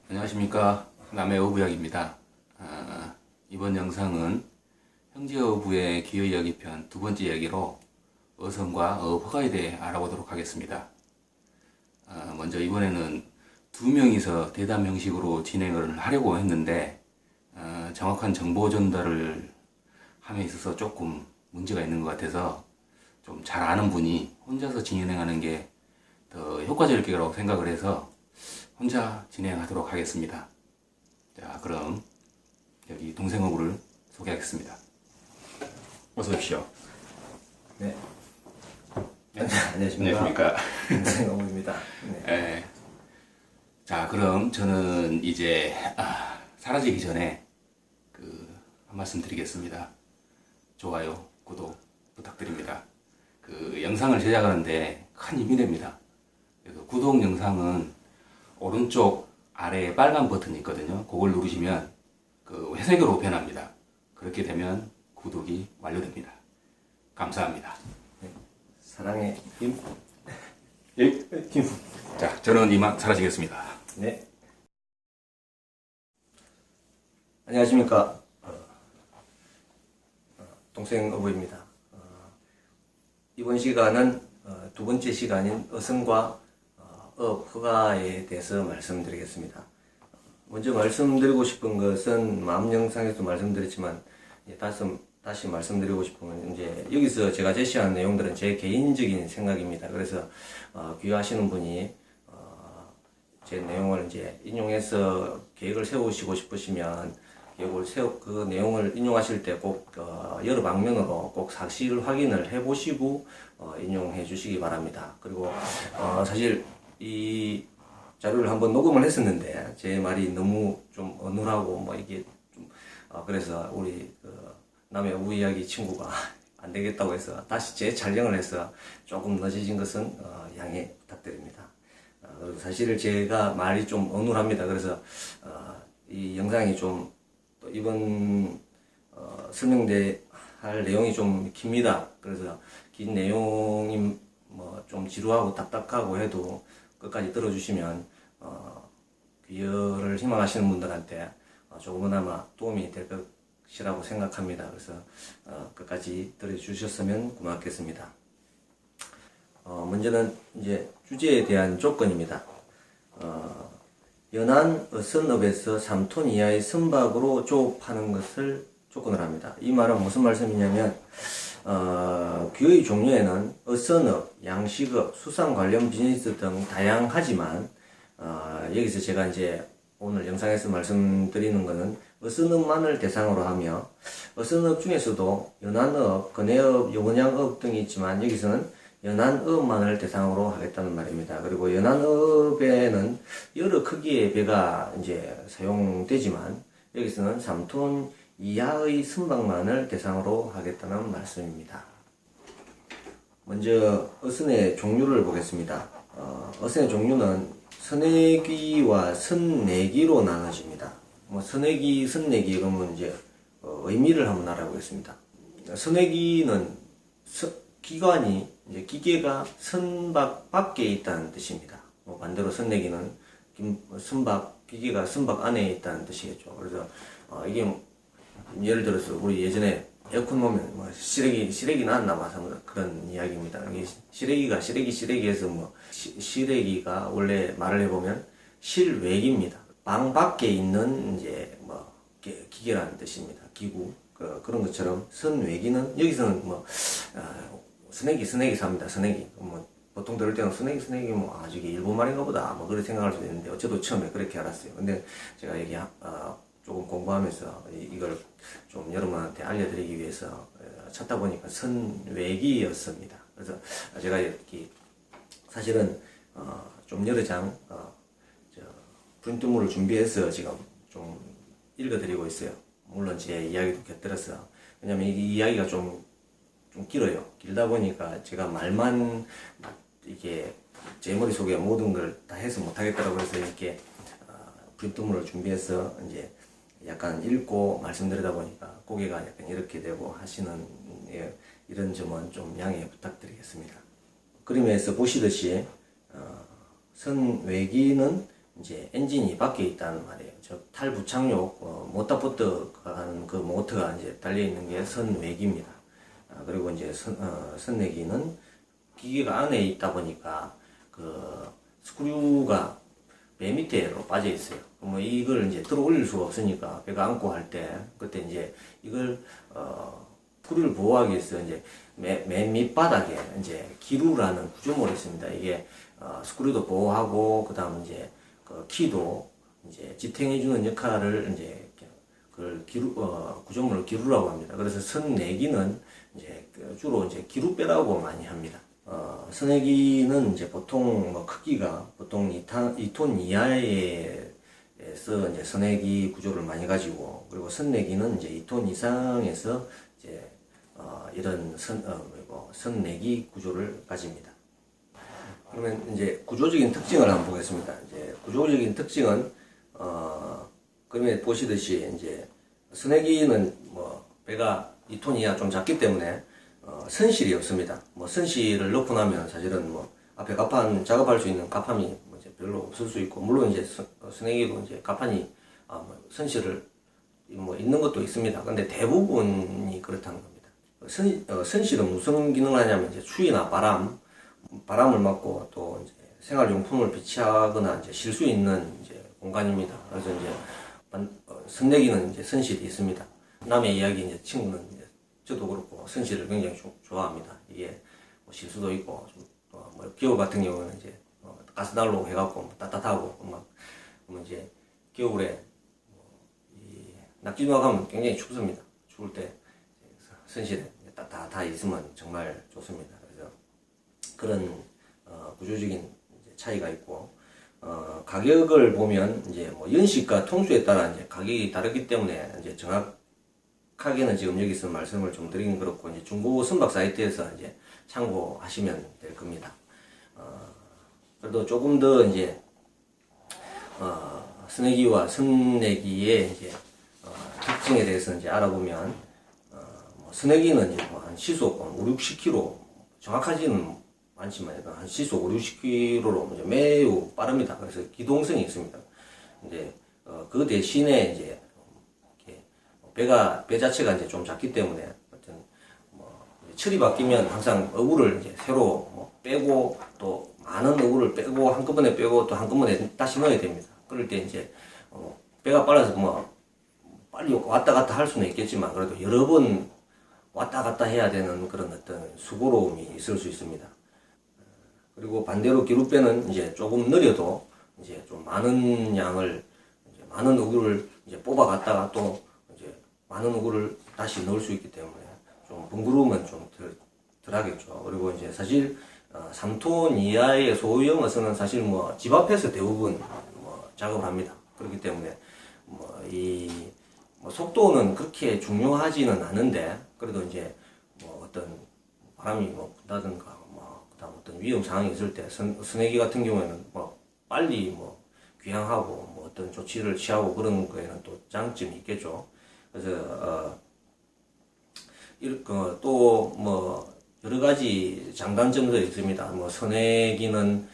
안녕하십니까. 남해 어부약입니다. 이번 영상은 형제 어부의 기어 이야기 편 두 번째 이야기로 어선과 어허가에 대해 알아보도록 하겠습니다. 먼저 이번에는 두 명이서 대담 형식으로 진행을 하려고 했는데 정확한 정보 전달을 함에 있어서 조금 문제가 있는 것 같아서 좀 잘 아는 분이 혼자서 진행하는 게 더 효과적일 거라고 생각을 해서 혼자 진행하도록 하겠습니다. 자, 그럼 여기 동생 어부를 소개하겠습니다. 어서 오십시오. 네. 네. 안녕하십니까. 안녕하십니까. 동생 어부입니다. 네. 네. 자, 그럼 저는 이제 사라지기 전에 한 말씀 드리겠습니다. 좋아요, 구독 부탁드립니다. 영상을 제작하는데 큰 힘이 됩니다. 그래서 구독 영상은 오른쪽 아래에 빨간 버튼이 있거든요. 그걸 누르시면 회색으로 변합니다. 그렇게 되면 구독이 완료됩니다. 감사합니다. 네. 사랑의 힘. 예. 힘. 자, 저는 이만 사라지겠습니다. 네. 안녕하십니까. 동생 어부입니다. 이번 시간은 두 번째 시간인 어선과 허가에 대해서 말씀드리겠습니다. 먼저 말씀드리고 싶은 것은 마음 영상에서 말씀드렸지만 다시 말씀드리고 싶은 건 이제 여기서 제가 제시한 내용들은 제 개인적인 생각입니다. 그래서 귀하시는 분이 제 내용을 이제 인용해서 계획을 세우시고 싶으시면 그 내용을 인용하실 때 꼭 여러 방면으로 꼭 사실 확인을 해보시고 인용해 주시기 바랍니다. 그리고 사실 이 자료를 한번 녹음을 했었는데 제 말이 너무 좀 어눌하고 뭐 이게 좀 그래서 우리 남의 어부 이야기 친구가 안 되겠다고 해서 다시 재촬영을 해서 조금 늦어진 것은 양해 부탁드립니다. 그리고 사실 제가 말이 좀 어눌합니다. 그래서 이 영상이 좀 또 이번 설명할 내용이 좀 깁니다. 그래서 긴 내용이 뭐 좀 지루하고 딱딱하고 해도 끝까지 들어주시면 귀여를 희망하시는 분들한테 조금이나마 도움이 될 것이라고 생각합니다. 그래서 끝까지 들어주셨으면 고맙겠습니다. 먼저는 이제 주제에 대한 조건입니다. 연안 어선업에서 3톤 이하의 선박으로 조업하는 것을 조건을 합니다. 이 말은 무슨 말씀이냐면 귀의 종류에는 어선업, 양식업, 수산 관련 비즈니스 등 다양하지만 여기서 제가 이제 오늘 영상에서 말씀드리는 것은 어선업만을 대상으로 하며 어선업 중에서도 연안업, 건해업, 영원양업 등이 있지만 여기서는 연안업만을 대상으로 하겠다는 말입니다. 그리고 연안업에는 여러 크기의 배가 이제 사용되지만 여기서는 3톤 이하의 선박만을 대상으로 하겠다는 말씀입니다. 먼저 어선의 종류를 보겠습니다. 어선의 종류는 선내기와 선내기로 나눠집니다. 뭐 선내기, 선내기 그러면 이제 의미를 한번 알아보겠습니다. 선내기는 기관이 이제 기계가 선박 밖에 있다는 뜻입니다. 뭐 반대로 선내기는 기계가 선박 안에 있다는 뜻이겠죠. 그래서 이게 예를 들어서 우리 예전에 에어컨 보면 뭐 시래기 나왔나 봐서 그런 이야기입니다. 이게 시래기에서 뭐 시래기가 원래 말을 해보면 실외기입니다. 방 밖에 있는 이제 뭐 기계라는 뜻입니다. 기구 그런 것처럼 선외기는 여기서는 뭐 스네기 삽니다. 스네기 뭐 보통 들을 때는 스네기 뭐 저게 일본 말인가 보다 뭐 그렇게 생각할 수도 있는데 저도 처음에 그렇게 알았어요. 근데 제가 여기 조금 공부하면서 이걸 좀 여러분한테 알려드리기 위해서 찾다 보니까 선외기였습니다. 그래서 제가 이렇게 사실은 좀 여러 장 프린트물을 준비해서 지금 좀 읽어드리고 있어요. 물론 제 이야기도 곁들여서. 왜냐면 이 이야기가 좀 길어요. 길다 보니까 제가 말만 이게 제 머릿속에 모든 걸 다 해서 못하겠더라고요. 그래서 이렇게 프린트물을 준비해서 이제 약간 읽고 말씀드리다 보니까 고개가 약간 이렇게 되고 하시는 이런 점은 좀 양해 부탁드리겠습니다. 그림에서 보시듯이 선외기는 이제 엔진이 밖에 있다는 말이에요. 즉 탈부착용 모터포트가 하는 그 모터가 이제 달려 있는 게 선외기입니다. 그리고 이제 선내기는 기계가 안에 있다 보니까 그 스크류가 배 밑에로 빠져 있어요. 뭐 이걸 이제 들어 올릴 수가 없으니까 배가 안고 할 때 그때 이제 이걸 스크류를 보호하기 위해서 이제 맨 밑바닥에 이제 기루라는 구조물이 있습니다. 이게 스크류도 보호하고 그다음 이제 그 키도 이제 지탱해주는 역할을 이제 그걸 구조물을 기루라고 합니다. 그래서 선내기는 이제 주로 이제 기루배라고 많이 합니다. 선내기는 이제 보통 뭐 크기가 보통 2톤 이하에서 이제 선내기 구조를 많이 가지고, 그리고 선내기는 이제 2톤 이상에서 이제 이런 선내기 구조를 가집니다. 그러면 이제 구조적인 특징을 한번 보겠습니다. 이제 구조적인 특징은 그러면 보시듯이 이제 선내기는 뭐 배가 2톤 이하 좀 작기 때문에 선실이 없습니다. 뭐 선실을 넣고 나면 사실은 뭐 앞에 가판 작업할 수 있는 가판이 뭐 이제 별로 없을 수 있고, 물론 이제 선내기도 이제 가판이 뭐 선실을 뭐 있는 것도 있습니다. 근데 대부분이 그렇다는 겁니다. 선실은 무슨 기능을 하냐면 이제 추위나 바람을 막고 또 이제 생활용품을 배치하거나 이제 쉴 수 있는 이제 공간입니다. 그래서 이제 선내기는 이제 선실이 있습니다. 남의 이야기 이제 친구는 이제 저도 그렇고 선실을 굉장히 좋아합니다. 이게 뭐 쉴 수도 있고 뭐 겨울 같은 경우는 이제 가스난로 해갖고 뭐 따뜻하고 뭐 이제 겨울에 이 낙지누락 하면 굉장히 춥습니다. 추울 때 선실에 다 있으면 정말 좋습니다. 그래서 그런 구조적인 차이가 있고, 가격을 보면 이제 뭐 연식과 통수에 따라 이제 가격이 다르기 때문에 이제 정확하게는 지금 여기서 말씀을 좀 드리긴 그렇고, 이제 중고 선박 사이트에서 이제 참고하시면 될 겁니다. 그래도 조금 더 이제 선내기와 선내기의 이제 특징에 대해서 이제 알아보면, 뭐 선내기는 이제 뭐 한 시속 5, 60km, 정확하지는 많지만 한 시속 5, 60km로 이제 매우 빠릅니다. 그래서 기동성이 있습니다. 이제 그 대신에 이제 배 자체가 이제 좀 작기 때문에 어떤 뭐 철이 바뀌면 항상 어구를 이제 새로 뭐 빼고, 또 많은 어구를 빼고 한꺼번에 빼고 또 한꺼번에 다시 넣어야 됩니다. 그럴 때 이제 배가 빨라서 뭐 빨리 왔다 갔다 할 수는 있겠지만, 그래도 여러 번 왔다 갔다 해야 되는 그런 어떤 수고로움이 있을 수 있습니다. 그리고 반대로 기루배는 이제 조금 느려도 이제 좀 많은 양을, 이제 많은 어구를 이제 뽑아갔다가 또 이제 많은 어구를 다시 넣을 수 있기 때문에 좀 번거로움은 좀 덜하겠죠. 그리고 이제 사실 3톤 이하의 소형 어선은 사실 뭐 집 앞에서 대부분 뭐 작업을 합니다. 그렇기 때문에 뭐 뭐 속도는 그렇게 중요하지는 않은데, 그래도 이제 뭐 어떤 바람이 뭐 분다든가 그다음 어떤 위험 상황이 있을 때 선내기 같은 경우에는 뭐 빨리 뭐 귀향하고 뭐 어떤 조치를 취하고 그런 거에는 또 장점이 있겠죠. 그래서 또 뭐 여러 가지 장단점도 있습니다. 뭐 선내기는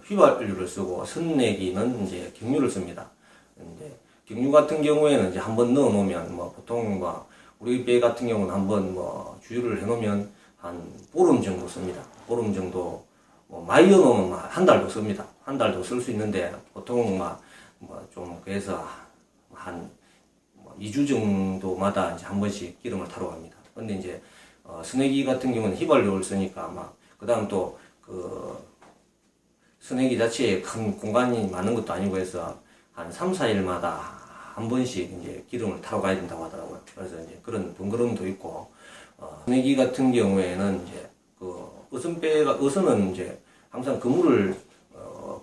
휘발유를 쓰고 선내기는 이제 경유를 씁니다. 근데 경유 같은 경우에는 이제 한번 넣어 놓으면 뭐 보통 뭐 우리 배 같은 경우는 한번 뭐 주유를 해 놓으면 한 보름 정도 씁니다. 보름 정도, 뭐 많이 넣으면 한 달도 씁니다. 한 달도 쓸 수 있는데, 보통 좀 그래서 한 2주 정도마다 이제 한 번씩 기름을 타러 갑니다. 근데 이제 선내기 같은 경우는 휘발유를 쓰니까 그다음 또 선내기 자체에 큰 공간이 많은 것도 아니고 해서 한 3, 4일마다 한 번씩 이제 기름을 타러 가야 된다고 하더라고요. 그래서 이제 그런 번거로움도 있고, 선내기 같은 경우에는 이제 어선은 이제 항상 그물을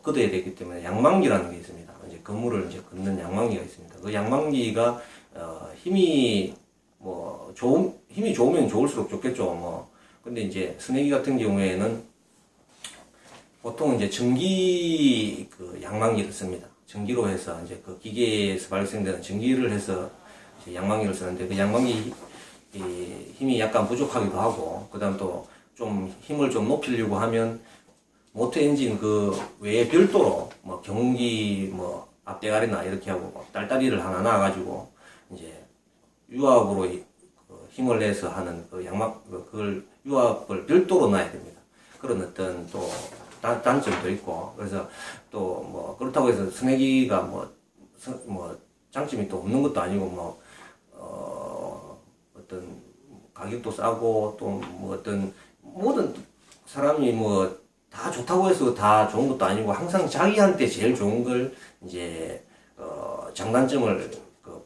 걷어야 되기 때문에 양망기라는 게 있습니다. 이제 그물을 이제 걷는 양망기가 있습니다. 그 양망기가 힘이 좋으면 좋을수록 좋겠죠. 뭐 근데 이제 선내기 같은 경우에는 보통 이제 전기 양망기를 씁니다. 전기로 해서 이제 그 기계에서 발생되는 전기를 해서 이제 양망기를 쓰는데, 그 양망기 힘이 약간 부족하기도 하고, 그다음 또 좀 힘을 좀 높이려고 하면 모터 엔진 그 외에 별도로 뭐 경운기 뭐 앞대가리나 이렇게 하고 뭐 딸다리를 하나 놔가지고 이제 유압으로 그 힘을 내서 하는 그 양막 그걸 유압을 별도로 놔야 됩니다. 그런 어떤 또 단점도 있고 그래서 또 뭐 그렇다고 해서 스내기가 뭐 장점이 또 없는 것도 아니고 뭐 어떤 가격도 싸고 또 뭐 어떤 모든 사람이 뭐 다 좋다고 해서 다 좋은 것도 아니고 항상 자기한테 제일 좋은 걸 이제 장단점을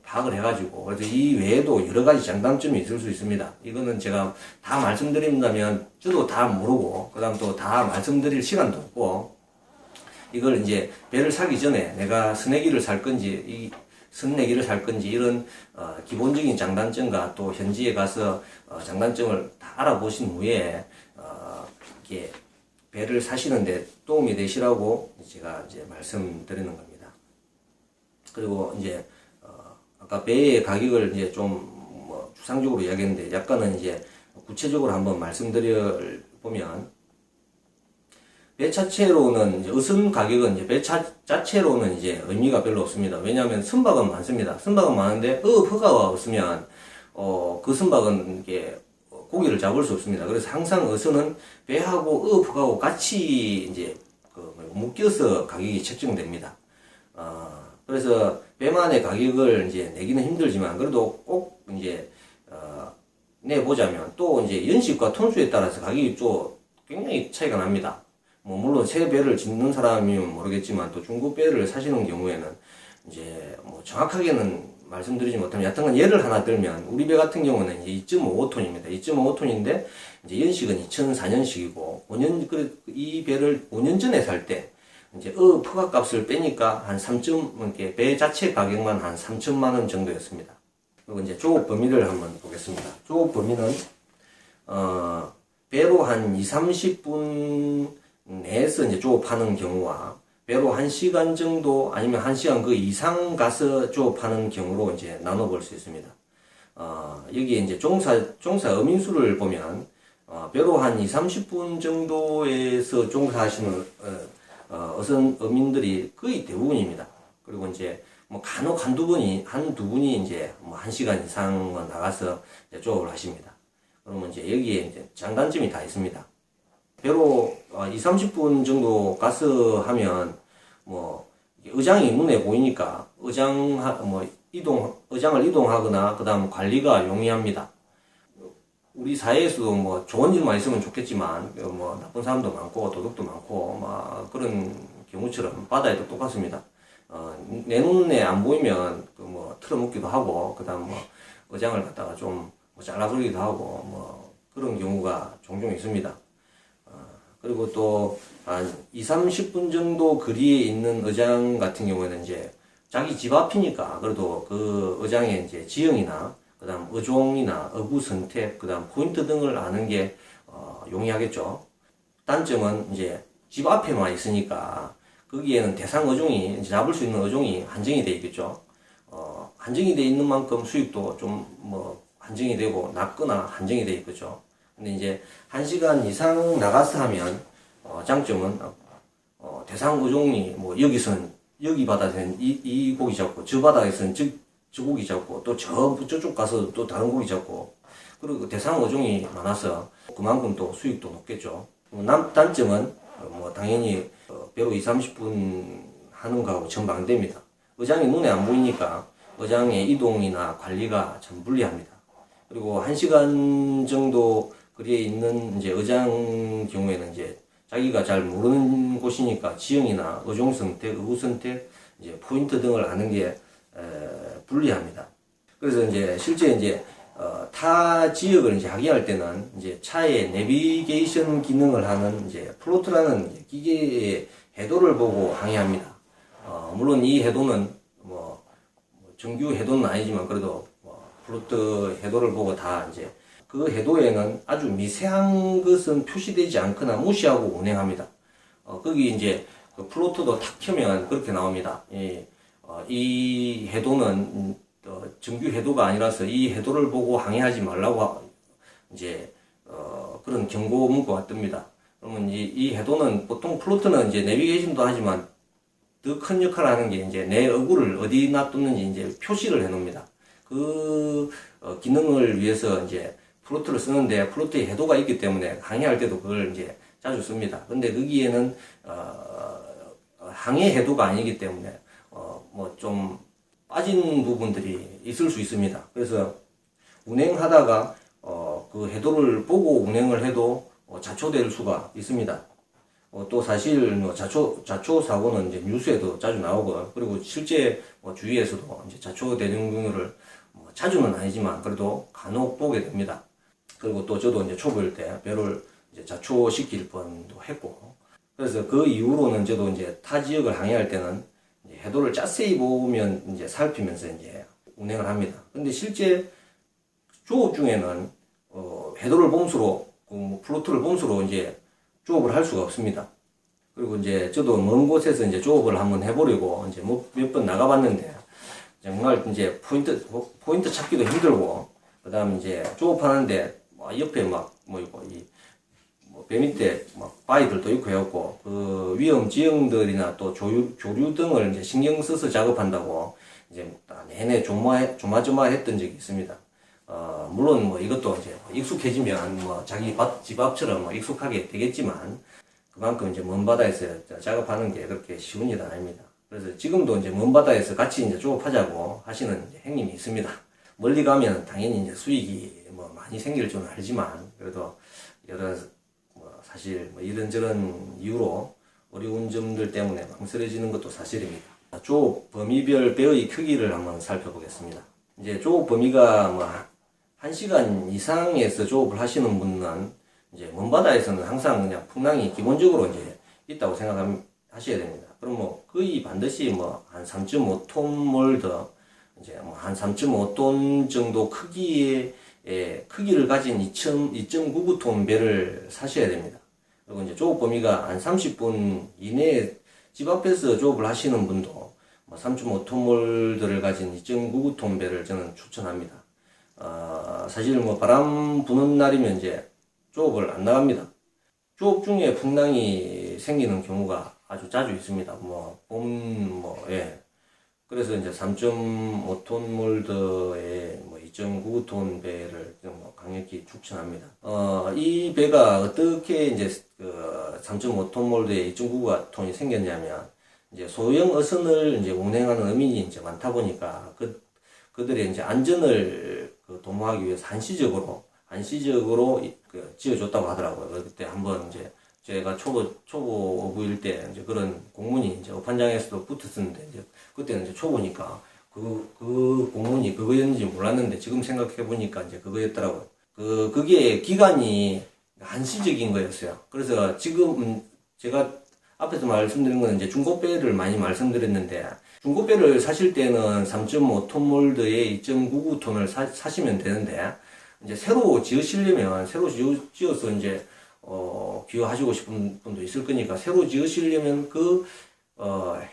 파악을 해가지고 그래서 이 외에도 여러 가지 장단점이 있을 수 있습니다. 이거는 제가 다 말씀드린다면 저도 다 모르고 그다음 또 다 말씀드릴 시간도 없고 이걸 이제 배를 사기 전에 내가 스내기를 살 건지 이 선내기를 살 건지 이런 기본적인 장단점과 또 현지에 가서 장단점을 다 알아보신 후에 이렇게 배를 사시는데 도움이 되시라고 제가 이제 말씀드리는 겁니다. 그리고 이제 아까 배의 가격을 이제 좀 뭐 추상적으로 이야기했는데 약간은 이제 구체적으로 한번 말씀드려 보면 배 자체로는 이제 어선 가격은 이제 배 자체로는 이제 의미가 별로 없습니다. 왜냐하면 선박은 많습니다. 선박은 많은데 허가가 없으면 그 선박은 이게 고기를 잡을 수 없습니다. 그래서 항상 어선은 배하고 허가하고 같이 이제 묶여서 가격이 책정됩니다. 그래서 배만의 가격을 이제 내기는 힘들지만 그래도 꼭 이제 내보자면 또 이제 연식과 톤수에 따라서 가격이 좀 굉장히 차이가 납니다. 뭐 물론 새 배를 짓는 사람이면 모르겠지만 또 중고 배를 사시는 경우에는 이제 뭐 정확하게는 말씀드리지 못하면 여튼간 예를 하나 들면 우리 배 같은 경우는 이제 2.55톤입니다. 2.55톤인데 이제 연식은 2004년식이고 5년 이 배를 5년 전에 살 때 이제 허가 값을 빼니까 한 3점 이렇게 배 자체 가격만 한 3천만 원 정도였습니다. 그리고 이제 조업 범위를 한번 보겠습니다. 조업 범위는 배로 한 2-30분 내에서 이제 조업하는 경우와 배로 1시간 정도 아니면 1시간 그 이상 가서 조업하는 경우로 이제 나눠볼 수 있습니다. 여기에 이제 종사 어민수를 보면 배로 한 2-30분 정도에서 종사하시는 어선 어민들이 거의 대부분입니다. 그리고 이제 뭐 간혹 한두 분이 이제 뭐 1시간 이상은 나가서 이제 조업을 하십니다. 그러면 이제 여기에 이제 장단점이 다 있습니다. 배로 2-30분 정도 가서 하면 뭐 의장이 눈에 보이니까 의장을 이동하거나 그다음 관리가 용이합니다. 우리 사회에서도 뭐 좋은 일만 있으면 좋겠지만 뭐 나쁜 사람도 많고 도둑도 많고 막 그런 경우처럼 바다에도 똑같습니다. 내 눈에 안 보이면 뭐 틀어먹기도 하고 그다음 뭐 의장을 갖다가 좀 뭐 잘라버리기도 하고 뭐 그런 경우가 종종 있습니다. 그리고 또 한 2-30분 정도 거리에 있는 의장 같은 경우에는 이제 자기 집 앞이니까 그래도 그 의장의 이제 지형이나 그다음 어종이나 어구 선택 그다음 포인트 등을 아는 게 용이하겠죠. 단점은 이제 집 앞에만 있으니까 거기에는 대상 어종이 이제 잡을 수 있는 어종이 한정이 돼 있겠죠. 한정이 돼 있는 만큼 수익도 좀 뭐 한정이 되고 낮거나 한정이 돼 있겠죠. 근데 이제 1시간 이상 나가서 하면 장점은 대상 어종이 뭐 여기선 여기 바다에서는 이 고기 잡고 저 바다에서는 저 고기 잡고 또 저쪽 가서 또 다른 고기 잡고 그리고 대상 어종이 많아서 그만큼 또 수익도 높겠죠. 단점은 뭐 당연히 배로 2-30분 하는 거하고 정반대입니다. 의장이 눈에 안 보이니까 의장의 이동이나 관리가 참 불리합니다. 그리고 1시간 정도 거리에 있는 이제 의장 경우에는 이제 자기가 잘 모르는 곳이니까 지형이나 어종 선택, 어구 선택, 이제 포인트 등을 아는 게 불리합니다. 그래서 이제 실제 이제 타 지역을 이제 항해할 때는 이제 차의 내비게이션 기능을 하는 이제 플로트라는 이제 기계의 해도를 보고 항해합니다. 물론 이 해도는 뭐 정규 해도는 아니지만 그래도 플로트 해도를 보고 다 이제 그 해도에는 아주 미세한 것은 표시되지 않거나 무시하고 운행합니다. 거기 이제 그 플로트도 탁 켜면 그렇게 나옵니다. 이 해도는 정규 해도가 아니라서 이 해도를 보고 항해하지 말라고 이제 그런 경고 문구가 뜹니다. 그러면 이 해도는 보통 플로트는 이제 내비게이션도 하지만 더 큰 역할을 하는 게 이제 내 어구를 어디 놔뒀는지 이제 표시를 해 놓습니다. 그 기능을 위해서 이제 플로트를 쓰는데 플로트에 해도가 있기 때문에 항해할 때도 그걸 이제 자주 씁니다. 근데 거기에는 항해 해도가 아니기 때문에 뭐 좀 빠진 부분들이 있을 수 있습니다. 그래서 운행하다가 그 해도를 보고 운행을 해도 자초될 수가 있습니다. 또 사실 뭐 자초 사고는 이제 뉴스에도 자주 나오고, 그리고 실제 주위에서도 이제 자초 대령 경우를 자주는 아니지만 그래도 간혹 보게 됩니다. 그리고 또 저도 이제 초보일 때 배를 이제 자초시킬 뻔도 했고, 그래서 그 이후로는 저도 이제 타 지역을 항해할 때는 이제 해도를 자세히 보면 이제 살피면서 이제 운행을 합니다. 근데 실제 조업 중에는 해도를 봄수로 플로트를 봄수로 이제 조업을 할 수가 없습니다. 그리고 이제 저도 먼 곳에서 이제 조업을 한번 해보려고 이제 몇 번 나가봤는데 정말 이제 포인트 찾기도 힘들고, 그 다음 이제 조업하는데 옆에 배 밑에 바위들도 있고 해갖고 그 위험 지형들이나 또 조류 등을 이제 신경 써서 작업한다고 이제 내내 조마조마했던 적이 있습니다. 물론 이것도 이제 익숙해지면 자기 집 앞처럼 익숙하게 되겠지만 그만큼 이제 먼 바다에서 작업하는 게 그렇게 쉬운 일은 아닙니다. 그래서 지금도 이제 먼 바다에서 같이 이제 조업하자고 하시는 이제 형님이 있습니다. 멀리 가면 당연히 이제 수익이 많이 생길 줄은 알지만 그래도 여러 사실 이런저런 이유로 어려운 점들 때문에 망설여지는 것도 사실입니다. 조업 범위별 배의 크기를 한번 살펴보겠습니다. 이제 조업 범위가 1시간 이상에서 조업을 하시는 분은 이제 먼 바다에서는 항상 그냥 풍랑이 기본적으로 이제 있다고 생각하셔야 됩니다. 그럼 거의 반드시 한 3.5톤 몰더 이제 한 3.5톤 정도 크기의 크기를 가진 2.99톤 배를 사셔야 됩니다. 그리고 이제 조업 범위가 한 30분 이내에 집 앞에서 조업을 하시는 분도 3.5톤 몰더를 가진 2.99톤 배를 저는 추천합니다. 사실 바람 부는 날이면 이제 조업을 안 나갑니다. 조업 중에 풍랑이 생기는 경우가 아주 자주 있습니다. 예. 그래서 이제 3.5톤 몰더에 2.99톤 배를 강력히 추천합니다. 이 배가 어떻게 이제 3.5톤 몰더에 2.99톤이 생겼냐면, 이제 소형 어선을 이제 운행하는 어민이 이제 많다 보니까 그들의 이제 안전을 도모하기 위해서 한시적으로 지어줬다고 하더라고요. 그때 한번 이제 제가 초보 어부일 때 이제 그런 공문이 이제 어판장에서도 붙었었는데, 이제 그때는 이제 초보니까 그 공문이 그거였는지 몰랐는데 지금 생각해 보니까 이제 그거였더라고요. 그게 기간이 한시적인 거였어요. 그래서 지금 제가 앞에서 말씀드린 건 이제 중고배를 많이 말씀드렸는데, 중고배를 사실 때는 3.5톤 몰드에 2.99톤을 사시면 되는데, 이제 새로 지으시려면, 새로 지어서 이제, 기여하시고 싶은 분도 있을 거니까, 새로 지으시려면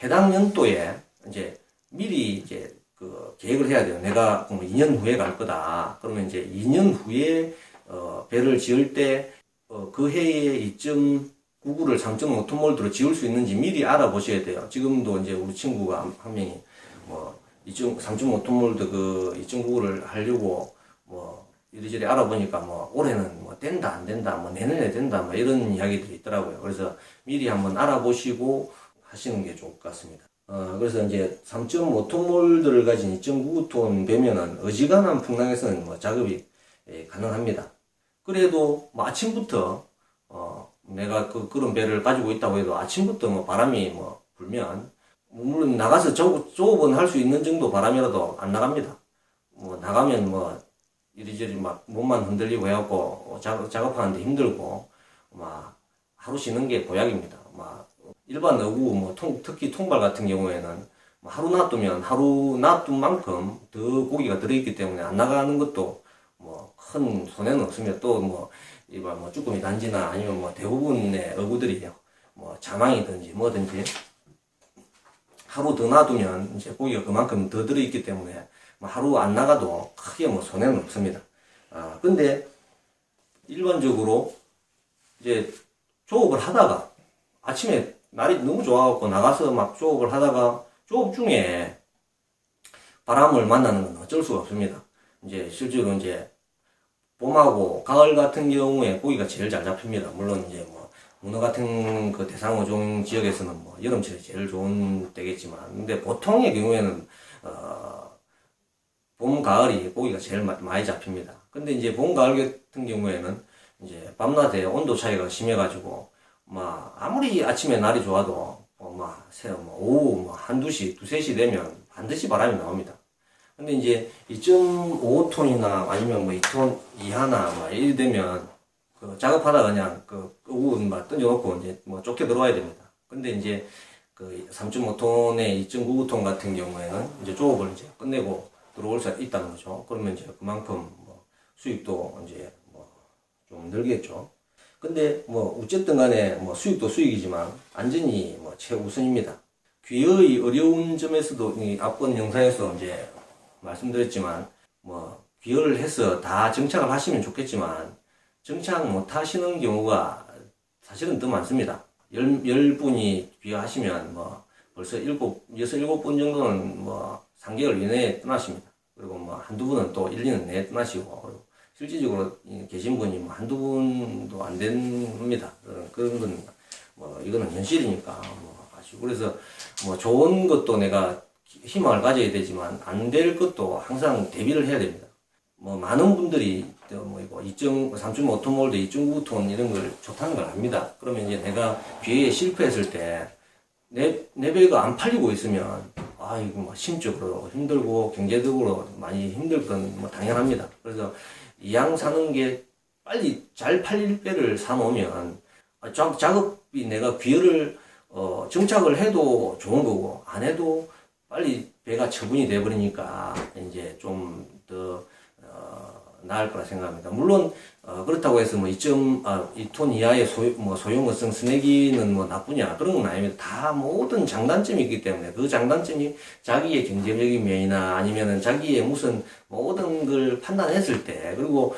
해당 연도에 이제 미리 이제 계획을 해야 돼요. 내가 2년 후에 갈 거다. 그러면 이제 2년 후에, 배를 지을 때, 그 해에 2.99를 3.5톤 몰드로 지을 수 있는지 미리 알아보셔야 돼요. 지금도 이제 우리 친구가 한 명이 3.5톤 몰드 2.99를 하려고 이리저리 알아보니까 올해는 된다 안 된다 내년에 된다 이런 이야기들이 있더라고요. 그래서 미리 한번 알아보시고 하시는 게 좋을 것 같습니다. 그래서 이제 3.5톤 몰드를 가진 2.99톤 배면은 어지간한 풍랑에서는 작업이 가능합니다. 그래도 아침부터 내가 그런 배를 가지고 있다고 해도 아침부터 바람이 불면, 물론 나가서 조업은 할 수 있는 정도 바람이라도 안 나갑니다. 나가면 이리저리 몸만 흔들리고 해갖고 작업하는데 힘들고 하루 쉬는 게 보약입니다. 일반 어구 특히 통발 같은 경우에는 하루 놔두면 하루 놔둔 만큼 더 고기가 들어있기 때문에 안 나가는 것도 큰 손해는 없습니다. 또 쭈꾸미 단지나 아니면 대부분의 어구들이 자망이든지 뭐든지 하루 더 놔두면 이제 고기가 그만큼 더 들어있기 때문에 하루 안 나가도 크게 손해는 없습니다. 근데 일반적으로 이제 조업을 하다가 아침에 날이 너무 좋아갖고 나가서 막 조업을 하다가 조업 중에 바람을 만나는 건 어쩔 수가 없습니다. 이제 실제로 이제 봄하고 가을 같은 경우에 고기가 제일 잘 잡힙니다. 물론 이제 뭐 문어 같은 그 대상어종 지역에서는 뭐 여름철이 제일 좋은 때겠지만, 근데 보통의 경우에는 봄, 가을이 고기가 제일 많이 잡힙니다. 근데 이제 봄, 가을 같은 경우에는 이제 밤낮에 온도 차이가 심해가지고, 아무리 아침에 날이 좋아도, 오후 한두 시, 두세 시 되면 반드시 바람이 나옵니다. 근데 이제 2.5톤이나 아니면 2톤 이하나 이리 되면, 작업하다 그냥 끄고 던져놓고 이제 좁게 들어와야 됩니다. 근데 이제 3.5톤에 2.99톤 같은 경우에는 이제 조업을 이제 끝내고 들어올 수 있다는 거죠. 그러면 이제 그만큼 수익도 이제 좀 늘겠죠. 근데 어쨌든 간에 수익도 수익이지만 안전이 최우선입니다. 귀의 어려운 점에서도 이 앞번 영상에서 이제 말씀드렸지만 귀여를 해서 다 정착을 하시면 좋겠지만 정착 못 하시는 경우가 사실은 더 많습니다. 10분이 귀여하시면 벌써 6분 정도는 3개월 이내에 떠나십니다. 그리고 한두 분은 또 1, 2년 내에 떠나시고, 실질적으로 계신 분이 한두 분도 안 됩니다. 그런 건, 이거는 현실이니까, 아시고. 그래서, 좋은 것도 내가 희망을 가져야 되지만, 안 될 것도 항상 대비를 해야 됩니다. 많은 분들이, 3.5톤 몰드, 2.9톤 이런 걸 좋다는 걸 압니다. 그러면 이제 내가 기회에 실패했을 때, 내 배가 안 팔리고 있으면, 이거 심적으로 힘들고, 경제적으로 많이 힘들 건 당연합니다. 그래서, 이왕 사는 게 빨리 잘 팔릴 배를 사놓으면, 작업이 내가 귀여를, 정착을 해도 좋은 거고, 안 해도 빨리 배가 처분이 돼버리니까, 이제 좀 더, 나을 거라 생각합니다. 물론, 그렇다고 해서 2톤 이하의 소형어성 스내기는 나쁘냐, 그런 건 아닙니다. 다 모든 장단점이 있기 때문에 그 장단점이 자기의 경제적인 면이나 아니면은 자기의 무슨 모든 걸 판단했을 때, 그리고,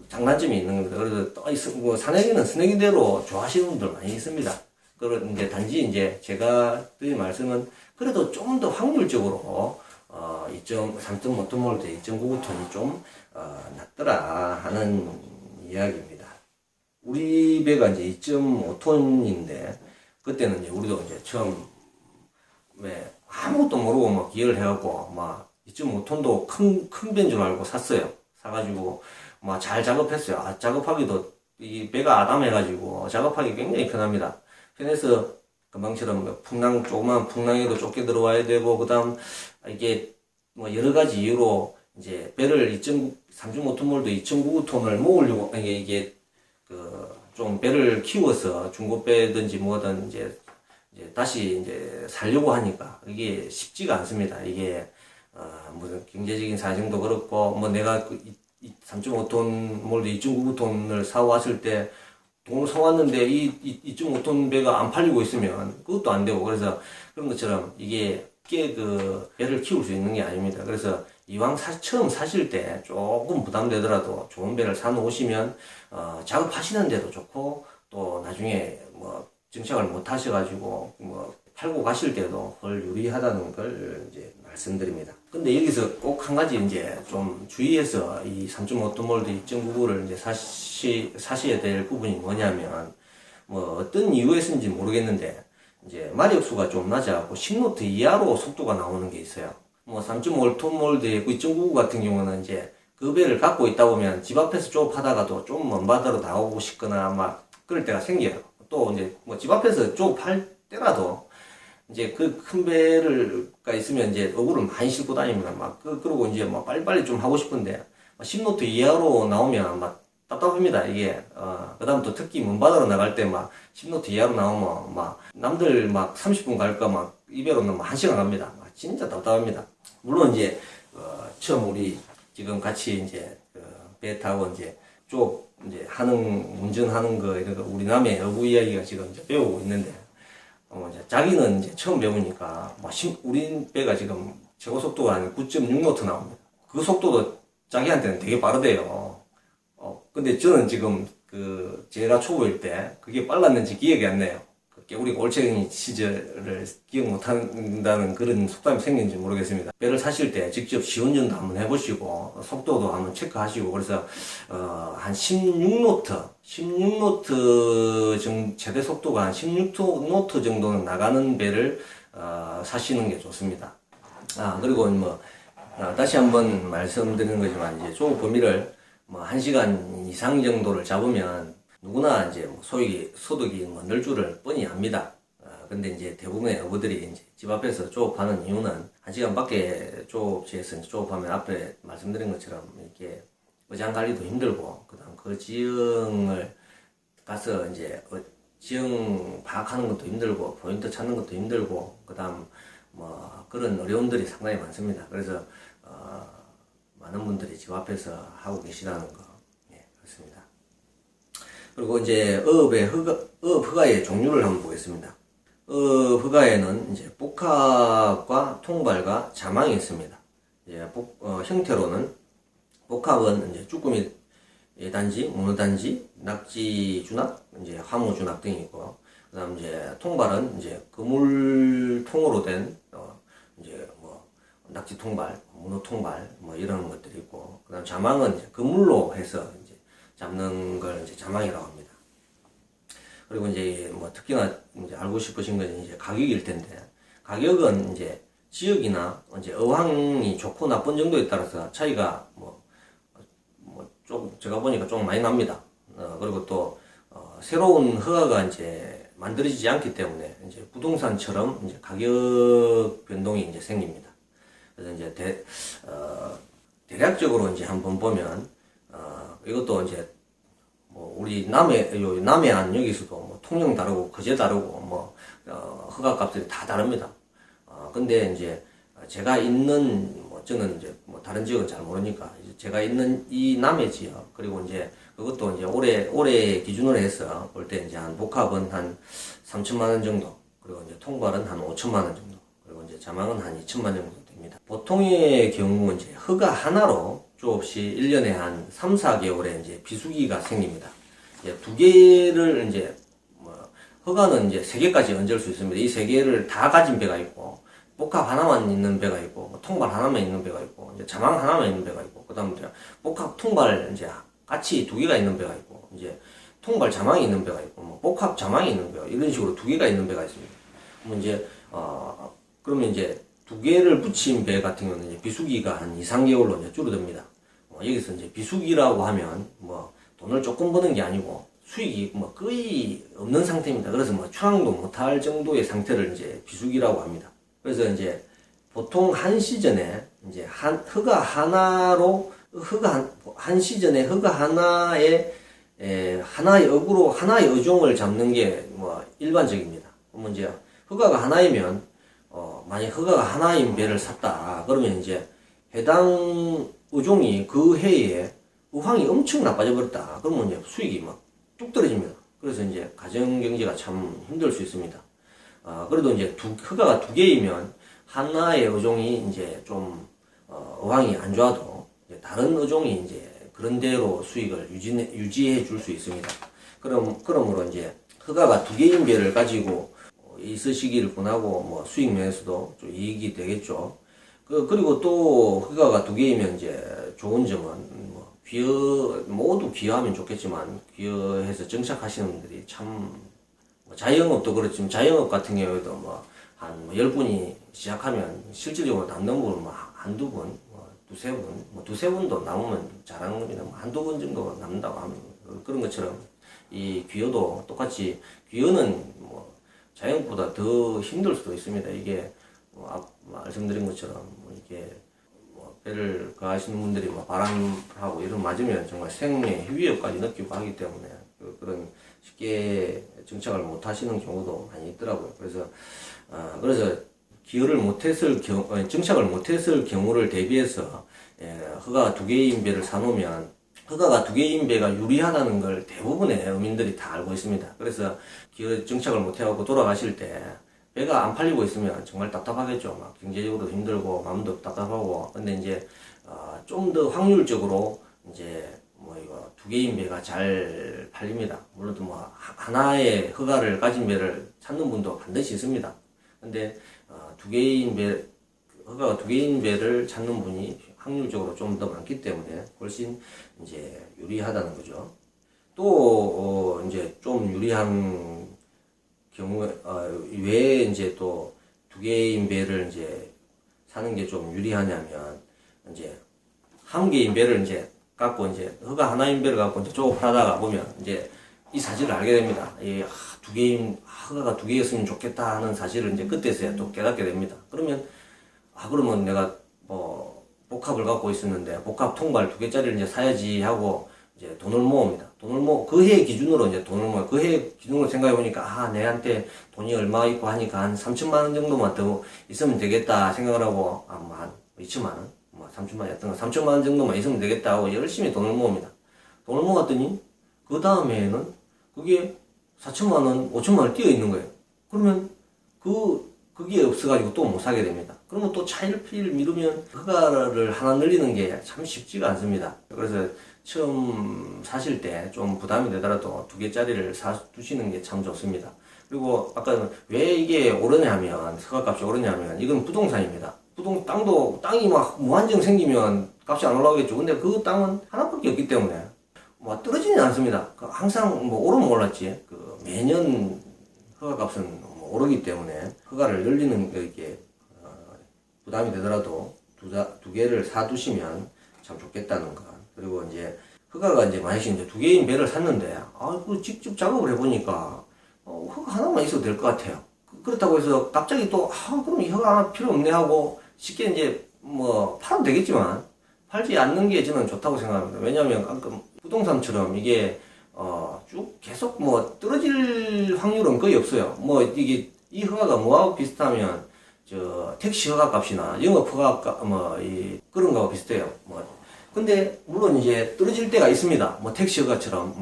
장단점이 있는 겁니다. 그래서 스내기는 스내기대로 좋아하시는 분들 많이 있습니다. 그런데 단지 이제 제가 드린 말씀은 그래도 좀 더 확률적으로 3.5톤 몰드 2.99톤이 좀 낫더라 하는 이야기입니다. 우리 배가 이제 2.5톤인데 그때는 이제 우리도 이제 처음 아무것도 모르고 기여를 해갖고 2.5톤도 큰 배인 줄 알고 샀어요. 사가지고 잘 작업했어요. 작업하기도 이 배가 아담해가지고 작업하기 굉장히 편합니다. 편해서 금방처럼 조그만 풍랑에도 좁게 들어와야 되고, 그다음 이게 여러 가지 이유로 이제 배를 3.5톤 몰드 2.99톤을 모으려고 이게 좀 배를 키워서 중고배든지 뭐든 이제 다시 이제 살려고 하니까 이게 쉽지가 않습니다. 이게 무슨 경제적인 사정도 그렇고 내가 3.5톤 몰드 2.99톤을 사왔을 때 돈을 사왔는데 이 2.5톤 배가 안 팔리고 있으면 그것도 안 되고, 그래서 그런 것처럼 이게 배를 키울 수 있는 게 아닙니다. 그래서 이왕 처음 사실 때 조금 부담되더라도 좋은 배를 사놓으시면 작업하시는 데도 좋고, 또 나중에 정착을 못 하셔가지고 팔고 가실 때도 덜 유리하다는 걸 이제 말씀드립니다. 근데 여기서 꼭 한 가지 이제 좀 주의해서 이 3.5톤 몰드 2.99를 이제 사셔야 될 부분이 뭐냐면, 어떤 이유에서인지 모르겠는데, 이제 마력수가 좀 낮아갖고 10노트 이하로 속도가 나오는 게 있어요. 3.5톤 몰드의 2.99 같은 경우는 이제 그 배를 갖고 있다 보면 집 앞에서 조업하다가도 좀 먼 바다로 나오고 싶거나 그럴 때가 생겨요. 또 이제 집 앞에서 조업할 때라도 이제 그 큰 배가 있으면 이제 어구를 많이 싣고 다닙니다. 그러고 이제 빨리빨리 좀 하고 싶은데 10노트 이하로 나오면 답답합니다. 이게 그 다음 또 특히 먼 바다로 나갈 때 10노트 이하로 나오면 남들 30분 갈까 이 배로는 1시간 갑니다. 진짜 답답합니다. 물론 이제 처음 우리 지금 같이 이제 배 타고 이제 이제 운전하는 거 이런 거 우리 남의 어부 이야기가 지금 이제 배우고 있는데, 자기는 이제 처음 배우니까 우리 배가 지금 최고 속도가 한 9.6노트 나옵니다. 그 속도도 자기한테는 되게 빠르대요. 근데 저는 지금 제가 초보일 때 그게 빨랐는지 기억이 안 나요. 그 깨구리 올챙이 시절을 기억 못한다는 그런 속담이 생긴지 모르겠습니다. 배를 사실 때 직접 시운전도 한번 해보시고 속도도 한번 체크하시고 그래서 한 16노트 최대 속도가 한 16노트 정도는 나가는 배를 사시는 게 좋습니다. 그리고 다시 한번 말씀드리는 거지만 이제 조 범위를 1시간 이상 정도를 잡으면 누구나 이제 소득이 늘 줄을 뻔히 압니다. 근데 이제 대부분의 어부들이 이제 집 앞에서 조업하는 이유는 1시간밖에 조업지에서 조업하면 앞에 말씀드린 것처럼 이렇게 어장 관리도 힘들고, 그 다음 그 지형을 가서 이제 지형 파악하는 것도 힘들고, 포인트 찾는 것도 힘들고, 그 다음 그런 어려움들이 상당히 많습니다. 그래서 많은 분들이 집 앞에서 하고 계시다는 거, 그렇습니다. 그리고 이제 어업 허가의 종류를 한번 보겠습니다. 어업 허가에는 이제 복합과 통발과 자망이 있습니다. 이제 형태로는 복합은 이제 쭈꾸미 단지, 문어 단지, 낙지 주낙, 이제 화무 주낙 등이 있고, 그다음 이제 통발은 이제 그물통으로 된 이제 낙지 통발, 문어 통발 이런 것들이 있고, 그다음 자망은 이제 그물로 해서 이제 잡는 걸 이제 자망이라고 합니다. 그리고 이제 특히나 이제 알고 싶으신 건 이제 가격일 텐데, 가격은 이제 지역이나 이제 어항이 좋고 나쁜 정도에 따라서 차이가 좀 제가 보니까 좀 많이 납니다. 그리고 또 새로운 허가가 이제 만들어지지 않기 때문에 이제 부동산처럼 이제 가격 변동이 이제 생깁니다. 그래서 이제 대략적으로 이제 한번 보면 이것도 이제 우리 남해안 여기서도 통영 다르고 거제 다르고 허가 값들이 다 다릅니다. 근데 이제 제가 있는 저는 이제 다른 지역은 잘 모르니까 이제 제가 있는 이 남해 지역, 그리고 이제 그것도 이제 올해 기준으로 해서 볼 때 이제 한 복합은 한 3천만 원 정도, 그리고 이제 통발은 한 5천만 원 정도, 그리고 이제 자망은 한 2천만 원 정도 됩니다. 보통의 경우 이제 허가 하나로 조업시 1년에 한 3, 4개월에 이제 비수기가 생깁니다. 이제 두 개를 이제 허가는 이제 3개까지 얹을 수 있습니다. 이 3개를 다 가진 배가 있고, 복합 하나만 있는 배가 있고, 통발 하나만 있는 배가 있고, 이제 자망 하나만 있는 배가 있고, 그 다음에 복합 통발 이제 같이 2개가 있는 배가 있고, 이제 통발 자망이 있는 배가 있고, 복합 자망이 있는 배가, 이런 식으로 2개가 있는 배가 있습니다. 그러면 이제 2개를 붙인 배 같은 경우는 이제 비수기가 한 2, 3개월로 이제 줄어듭니다. 여기서 이제 비수기라고 하면 돈을 조금 버는 게 아니고 수익이 거의 없는 상태입니다. 그래서 출항도 못할 정도의 상태를 이제 비수기라고 합니다. 그래서 이제 보통 한 시즌에 이제 한 시즌에 허가 하나의 어구로 하나의 어종을 잡는 게 일반적입니다. 그러면 이제 허가가 하나이면 만약 허가가 하나인 배를 샀다 그러면 이제 해당 어종이 그 해에 어항이 엄청 나빠져 버렸다 그러면 이제 수익이 뚝 떨어집니다. 그래서 이제 가정 경제가 참 힘들 수 있습니다. 그래도 이제 허가가 2개이면 하나의 어종이 이제 좀 어항이 안 좋아도 이제 다른 어종이 이제 그런 대로 수익을 유지해 줄 수 있습니다. 그러므로 이제 허가가 2개인 배를 가지고 있으시기를 권하고 수익 면에서도 좀 이익이 되겠죠. 그리고 또 허가가 2개이면 이제 좋은 점은 모두 귀화하면 좋겠지만 귀화해서 정착하시는 분들이 참 자영업도 그렇지만 자영업 같은 경우에도 한 10분이 시작하면 실질적으로 남는 분은 한두 분, 두세 분도 남으면 잘하는 겁니다. 한두 분 정도 남는다고 하면 그런 것처럼 이 귀여도 똑같이 귀여는 자영업보다 더 힘들 수도 있습니다. 이게 말씀드린 것처럼 이게 배를 가하시는 분들이 바람하고 이런 맞으면 정말 생命위협까지 느끼고 하기 때문에 그런 쉽게 정착을 못 하시는 경우도 많이 있더라고요. 그래서 기여를 못했을 경우, 정착을 못했을 경우를 대비해서 허가가 2개인 배를 사놓으면 허가가 2개인 배가 유리하다는 걸 대부분의 어민들이 다 알고 있습니다. 그래서 기여 정착을 못해갖고 돌아가실 때 배가 안 팔리고 있으면 정말 답답하겠죠. 경제적으로 힘들고 마음도 답답하고. 근데 이제 좀 더 확률적으로 이제 뭐 이거 두 개인 배가 잘 팔립니다. 물론 뭐 하나의 허가를 가진 배를 찾는 분도 반드시 있습니다. 근데 두 개인 배 허가가 두 개인 배를 찾는 분이 확률적으로 좀 더 많기 때문에 훨씬 이제 유리하다는 거죠. 또 이제 좀 유리한 경우에 왜 이제 또 두 개인 배를 이제 사는 게 좀 유리하냐면 이제 한 개인 배를 이제 갖고 이제 허가 하나인 배를 갖고 이제 조업하다가 보면 이제 이 사실을 알게 됩니다. 두 개인 허가가 두 개였으면 좋겠다 하는 사실을 이제 그때서야 또 깨닫게 됩니다. 그러면 내가 뭐 복합을 갖고 있었는데 복합 통발 두 개짜리를 이제 사야지 하고 이제 돈을 모읍니다. 그 해 기준으로 이제 돈을 모아. 그 해 기준으로 생각해 보니까 내한테 돈이 얼마 있고 하니까 한 3천만 원 정도만 더 있으면 되겠다 생각을 하고 한 2천만 원, 3천만 원이었던 거 3천만 원 정도만 있으면 되겠다 하고 열심히 돈을 모읍니다. 돈을 모았더니 그 다음에는 그게 4천만 원, 5천만 원 뛰어 있는 거예요. 그러면 그게 없어가지고 또 못 사게 됩니다. 그러면 또 차일피일 미루면 허가를 하나 늘리는 게 참 쉽지가 않습니다. 그래서 처음 사실 때 좀 부담이 되더라도 두 개짜리를 두시는 게 참 좋습니다. 그리고 아까 왜 이게 오르냐면, 허가값이 오르냐면, 이건 부동산입니다. 땅이 막 무한정 생기면 값이 안 올라가겠죠. 근데 그 땅은 하나밖에 없기 때문에 뭐 떨어지진 않습니다. 항상 뭐 오르면 올랐지. 매년 허가값은 오르기 때문에 허가를 늘리는 게 부담이 되더라도 두 개를 사두시면 참 좋겠다는 것. 그리고 이제 허가가 이제 만약에 이제 두 개인 배를 샀는데 직접 작업을 해보니까 허가 하나만 있어도 될 것 같아요. 그렇다고 해서 갑자기 또 그럼 이 허가 하나 필요 없네 하고 쉽게 이제 뭐 팔면 되겠지만 팔지 않는 게 저는 좋다고 생각합니다. 왜냐하면 아까 부동산처럼 이게 쭉 계속 뭐 떨어질 확률은 거의 없어요. 뭐 이게 이 허가가 뭐하고 비슷하면 택시 허가 값이나 영업 허가 값 그런 거하고 비슷해요. 근데 물론 이제 떨어질 때가 있습니다. 택시 허가처럼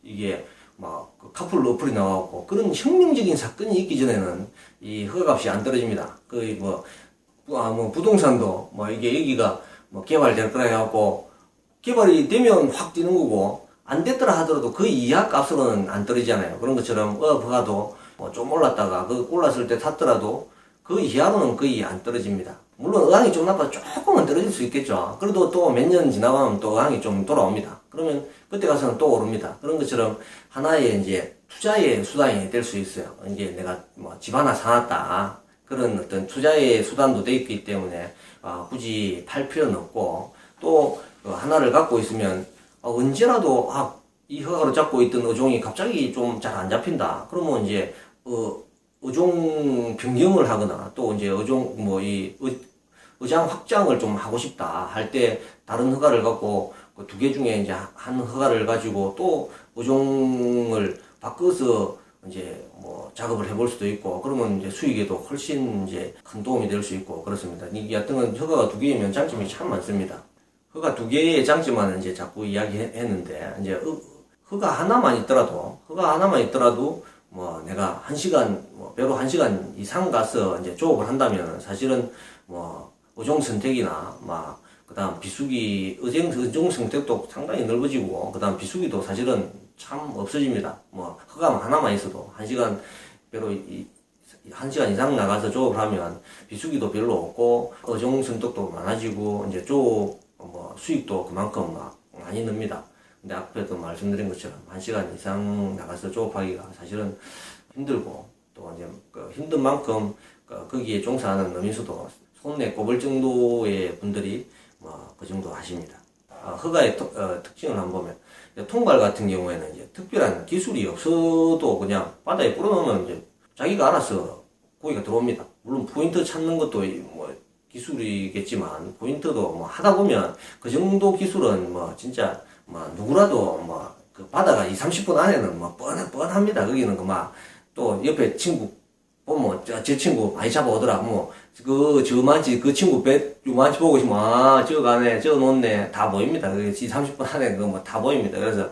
이게 그 카풀 어플이 나와갖고 그런 혁명적인 사건이 있기 전에는 이 허가 값이 안 떨어집니다. 거의 부동산도 이게 여기가 개발될 거라 해갖고 개발이 되면 확 뛰는 거고 안 됐더라 하더라도 그 이하 값으로는 안 떨어지잖아요. 그런 것처럼 허가도 좀 올랐다가 올랐을 때 탔더라도 그 이하로는 거의 안 떨어집니다. 물론 의항이 좀 나빠 조금은 떨어질 수 있겠죠. 그래도 또 몇 년 지나가면 또 의항이 좀 돌아옵니다. 그러면 그때 가서는 또 오릅니다. 그런 것처럼 하나의 이제 투자의 수단이 될 수 있어요. 이제 내가 집 하나 사놨다. 그런 어떤 투자의 수단도 돼 있기 때문에 굳이 팔 필요는 없고 또 하나를 갖고 있으면 언제라도 이 허가로 잡고 있던 어종이 갑자기 좀 잘 안 잡힌다. 그러면 이제 어종 변경을 하거나 또 이제 의장 확장을 좀 하고 싶다 할 때 다른 허가를 갖고 두 개 중에 이제 한 허가를 가지고 또 어종을 바꿔서 이제 작업을 해볼 수도 있고 그러면 이제 수익에도 훨씬 이제 큰 도움이 될 수 있고 그렇습니다. 이게 여튼 허가가 두 개이면 장점이 참 많습니다. 허가 두 개의 장점만 이제 자꾸 이야기했는데 이제 허가 하나만 있더라도 내가 1시간 배로 1시간 이상 가서 이제 조업을 한다면 사실은 어종 선택이나 그다음 비수기 어종 선택도 상당히 넓어지고 그다음 비수기도 사실은 참 없어집니다. 허가 하나만 있어도 1시간 배로 1시간 이상 나가서 조업을 하면 비수기도 별로 없고 어종 선택도 많아지고 이제 조업 수익도 그만큼 많이 늡니다. 근데 앞에도 말씀드린 것처럼 1시간 이상 나가서 조업하기가 사실은 힘들고 또 이제 힘든 만큼 거기에 종사하는 어민수도 손에 꼽을 정도의 분들이 그 정도 하십니다. 허가의 특징을 한번 보면 통발 같은 경우에는 이제 특별한 기술이 없어도 그냥 바다에 뿌려놓으면 이제 자기가 알아서 고기가 들어옵니다. 물론 포인트 찾는 것도 기술이겠지만 포인트도 하다 보면 그 정도 기술은 진짜 누구라도 그 바다가 30분 안에는 뻔합니다. 거기는 또 옆에 친구 보면 제 친구 많이 잡아오더라. 그 친구 배 요만치 보고 있으면 저거 가네 저거 놓네 다 보입니다. 30분 안에 다 보입니다. 그래서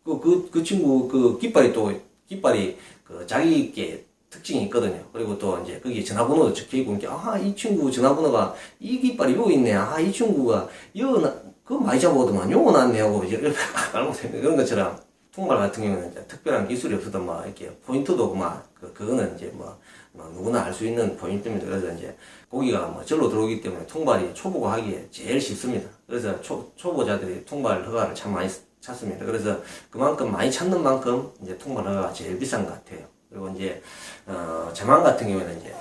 그 친구 깃발이 자기께 특징이 있거든요. 그리고 또 이제 거기 전화번호도 적혀 있고 이 친구 전화번호가 이 깃발이 여기 있네. 이 친구가 그거 많이 잡아오더만 요거 났네 하고 이제 이렇게 깔고 그런 것처럼 통발 같은 경우는 이제 특별한 기술이 없어도 막 이렇게 포인트도 막 그거는 이제 뭐 누구나 알 수 있는 포인트입니다. 그래서 이제 고기가 뭐 절로 들어오기 때문에 통발이 초보가 하기에 제일 쉽습니다. 그래서 초보자들이 통발 허가를 참 많이 찾습니다. 그래서 그만큼 많이 찾는 만큼 이제 통발 허가가 제일 비싼 것 같아요. 그리고 이제 자망 같은 경우에는 이제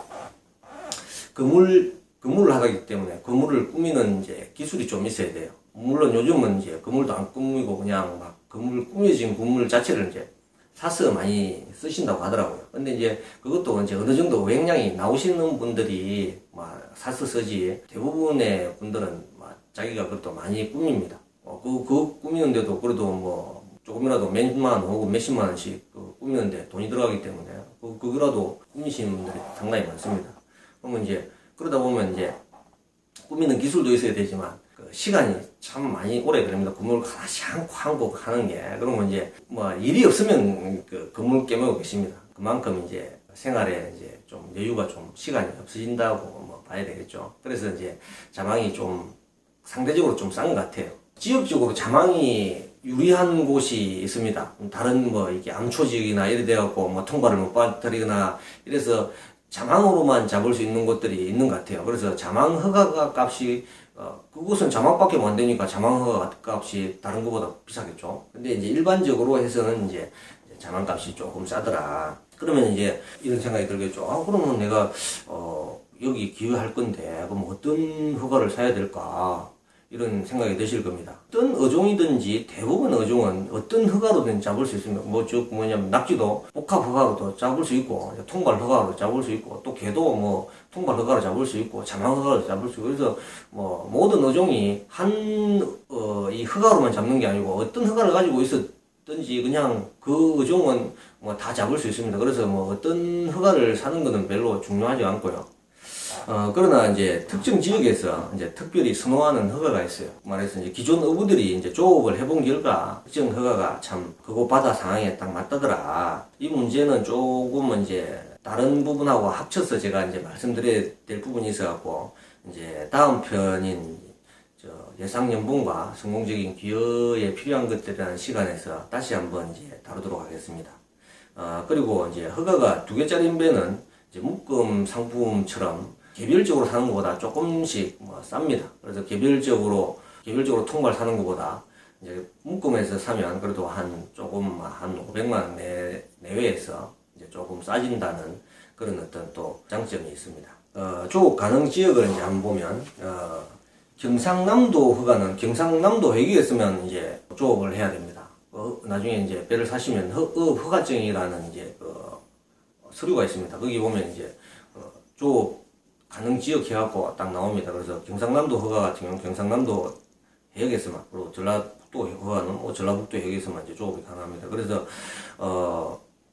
그물을 하기 때문에 그물을 꾸미는 이제 기술이 좀 있어야 돼요. 물론 요즘은 이제 그물도 안 꾸미고 그냥 막 꾸며진 그물 자체를 이제 사서 많이 쓰신다고 하더라고요. 근데 이제 그것도 이제 어느 정도 어획량이 나오시는 분들이 막 사서 쓰지 대부분의 분들은 막 자기가 그것도 많이 꾸밉니다. 그 꾸미는데도 그래도 뭐 조금이라도 몇만 원 혹은 몇십만 원씩 꾸미는데 돈이 들어가기 때문에 그거라도 꾸미시는 분들이 상당히 많습니다. 그러면 이제 그러다 보면 이제 꾸미는 기술도 있어야 되지만 시간이 참 많이 오래 걸립니다. 그물 하나씩 한 곡 하는 게. 그러면 이제 뭐 일이 없으면 그물 깨매고 계십니다. 그만큼 이제 생활에 이제 좀 여유가 좀 시간이 없어진다고 뭐 봐야 되겠죠. 그래서 이제 자망이 좀 상대적으로 좀 싼 것 같아요. 지역적으로 자망이 유리한 곳이 있습니다. 다른 뭐 이게 암초 지역이나 이래 돼갖고 뭐 통발을 못 빠뜨리거나 이래서 자망으로만 잡을 수 있는 곳들이 있는 것 같아요. 그래서 자망 허가 값이 그곳은 자망밖에 못 되니까 자망 허가 값이 다른 것보다 비싸겠죠. 근데 이제 일반적으로 해서는 이제 자망 값이 조금 싸더라. 그러면 이제 이런 생각이 들겠죠. 그러면 내가 여기 기여할 건데 그럼 어떤 허가를 사야 될까? 이런 생각이 드실 겁니다. 어떤 어종이든지 대부분 어종은 어떤 허가로든 잡을 수 있습니다. 뭐냐면 낙지도 복합 허가로도 잡을 수 있고 통발 허가로 잡을 수 있고 또 개도 뭐 통발 허가로 잡을 수 있고 자망 허가로 잡을 수 있고 그래서 뭐 모든 어종이 이 허가로만 잡는 게 아니고 어떤 허가를 가지고 있었든지 그냥 그 어종은 뭐 다 잡을 수 있습니다. 그래서 뭐 어떤 허가를 사는 거는 별로 중요하지 않고요. 그러나 이제 특정 지역에서 이제 특별히 선호하는 허가가 있어요. 말해서 이제 기존 어부들이 이제 조업을 해본 결과 특정 허가가 참 그곳 바다 상황에 딱 맞다더라. 이 문제는 조금 이제 다른 부분하고 합쳐서 제가 이제 말씀드려야 될 부분이 있어갖고 이제 다음 편인 예상연봉과 성공적인 기여에 필요한 것들이라는 시간에서 다시 한번 이제 다루도록 하겠습니다. 그리고 이제 허가가 2개짜리 배는 이제 묶음 상품처럼 개별적으로 사는 것보다 조금씩 뭐 쌉니다. 그래서 개별적으로 통발 사는 것보다 이제 묶음에서 사면 그래도 한 500만 원 내외에서 이제 조금 싸진다는 그런 어떤 또 장점이 있습니다. 조업 가능 지역을 이제 한번 보면 경상남도 허가는 경상남도 회기에 쓰면 이제 조업을 해야 됩니다. 나중에 이제 배를 사시면 허가증이라는 이제 서류가 있습니다. 거기 보면 이제 조업 가능 지역 해갖고 딱 나옵니다. 그래서 경상남도 허가 같은 경우는 경상남도 해역에서만 그리고 전라북도 허가는 전라북도 해역에서만 이제 조업이 가능합니다. 그래서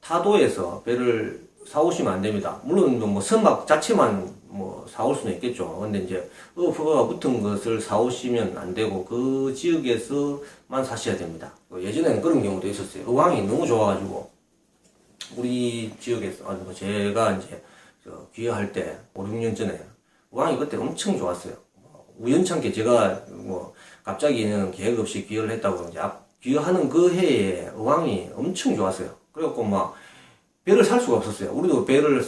타도에서 배를 사오시면 안 됩니다. 물론 뭐 선박 자체만 뭐 사올 수는 있겠죠. 근데 이제 허가가 붙은 것을 사오시면 안 되고 그 지역에서만 사셔야 됩니다. 예전에는 그런 경우도 있었어요. 어항이 너무 좋아가지고 우리 지역에서 제가 이제 귀여할 때 5, 6년 전에 어항이 그때 엄청 좋았어요. 우연찮게 제가 뭐 갑자기는 계획 없이 귀여를 했다고 이제 귀여하는 그 해에 어항이 엄청 좋았어요. 그래갖고 막 배를 살 수가 없었어요. 우리도 배를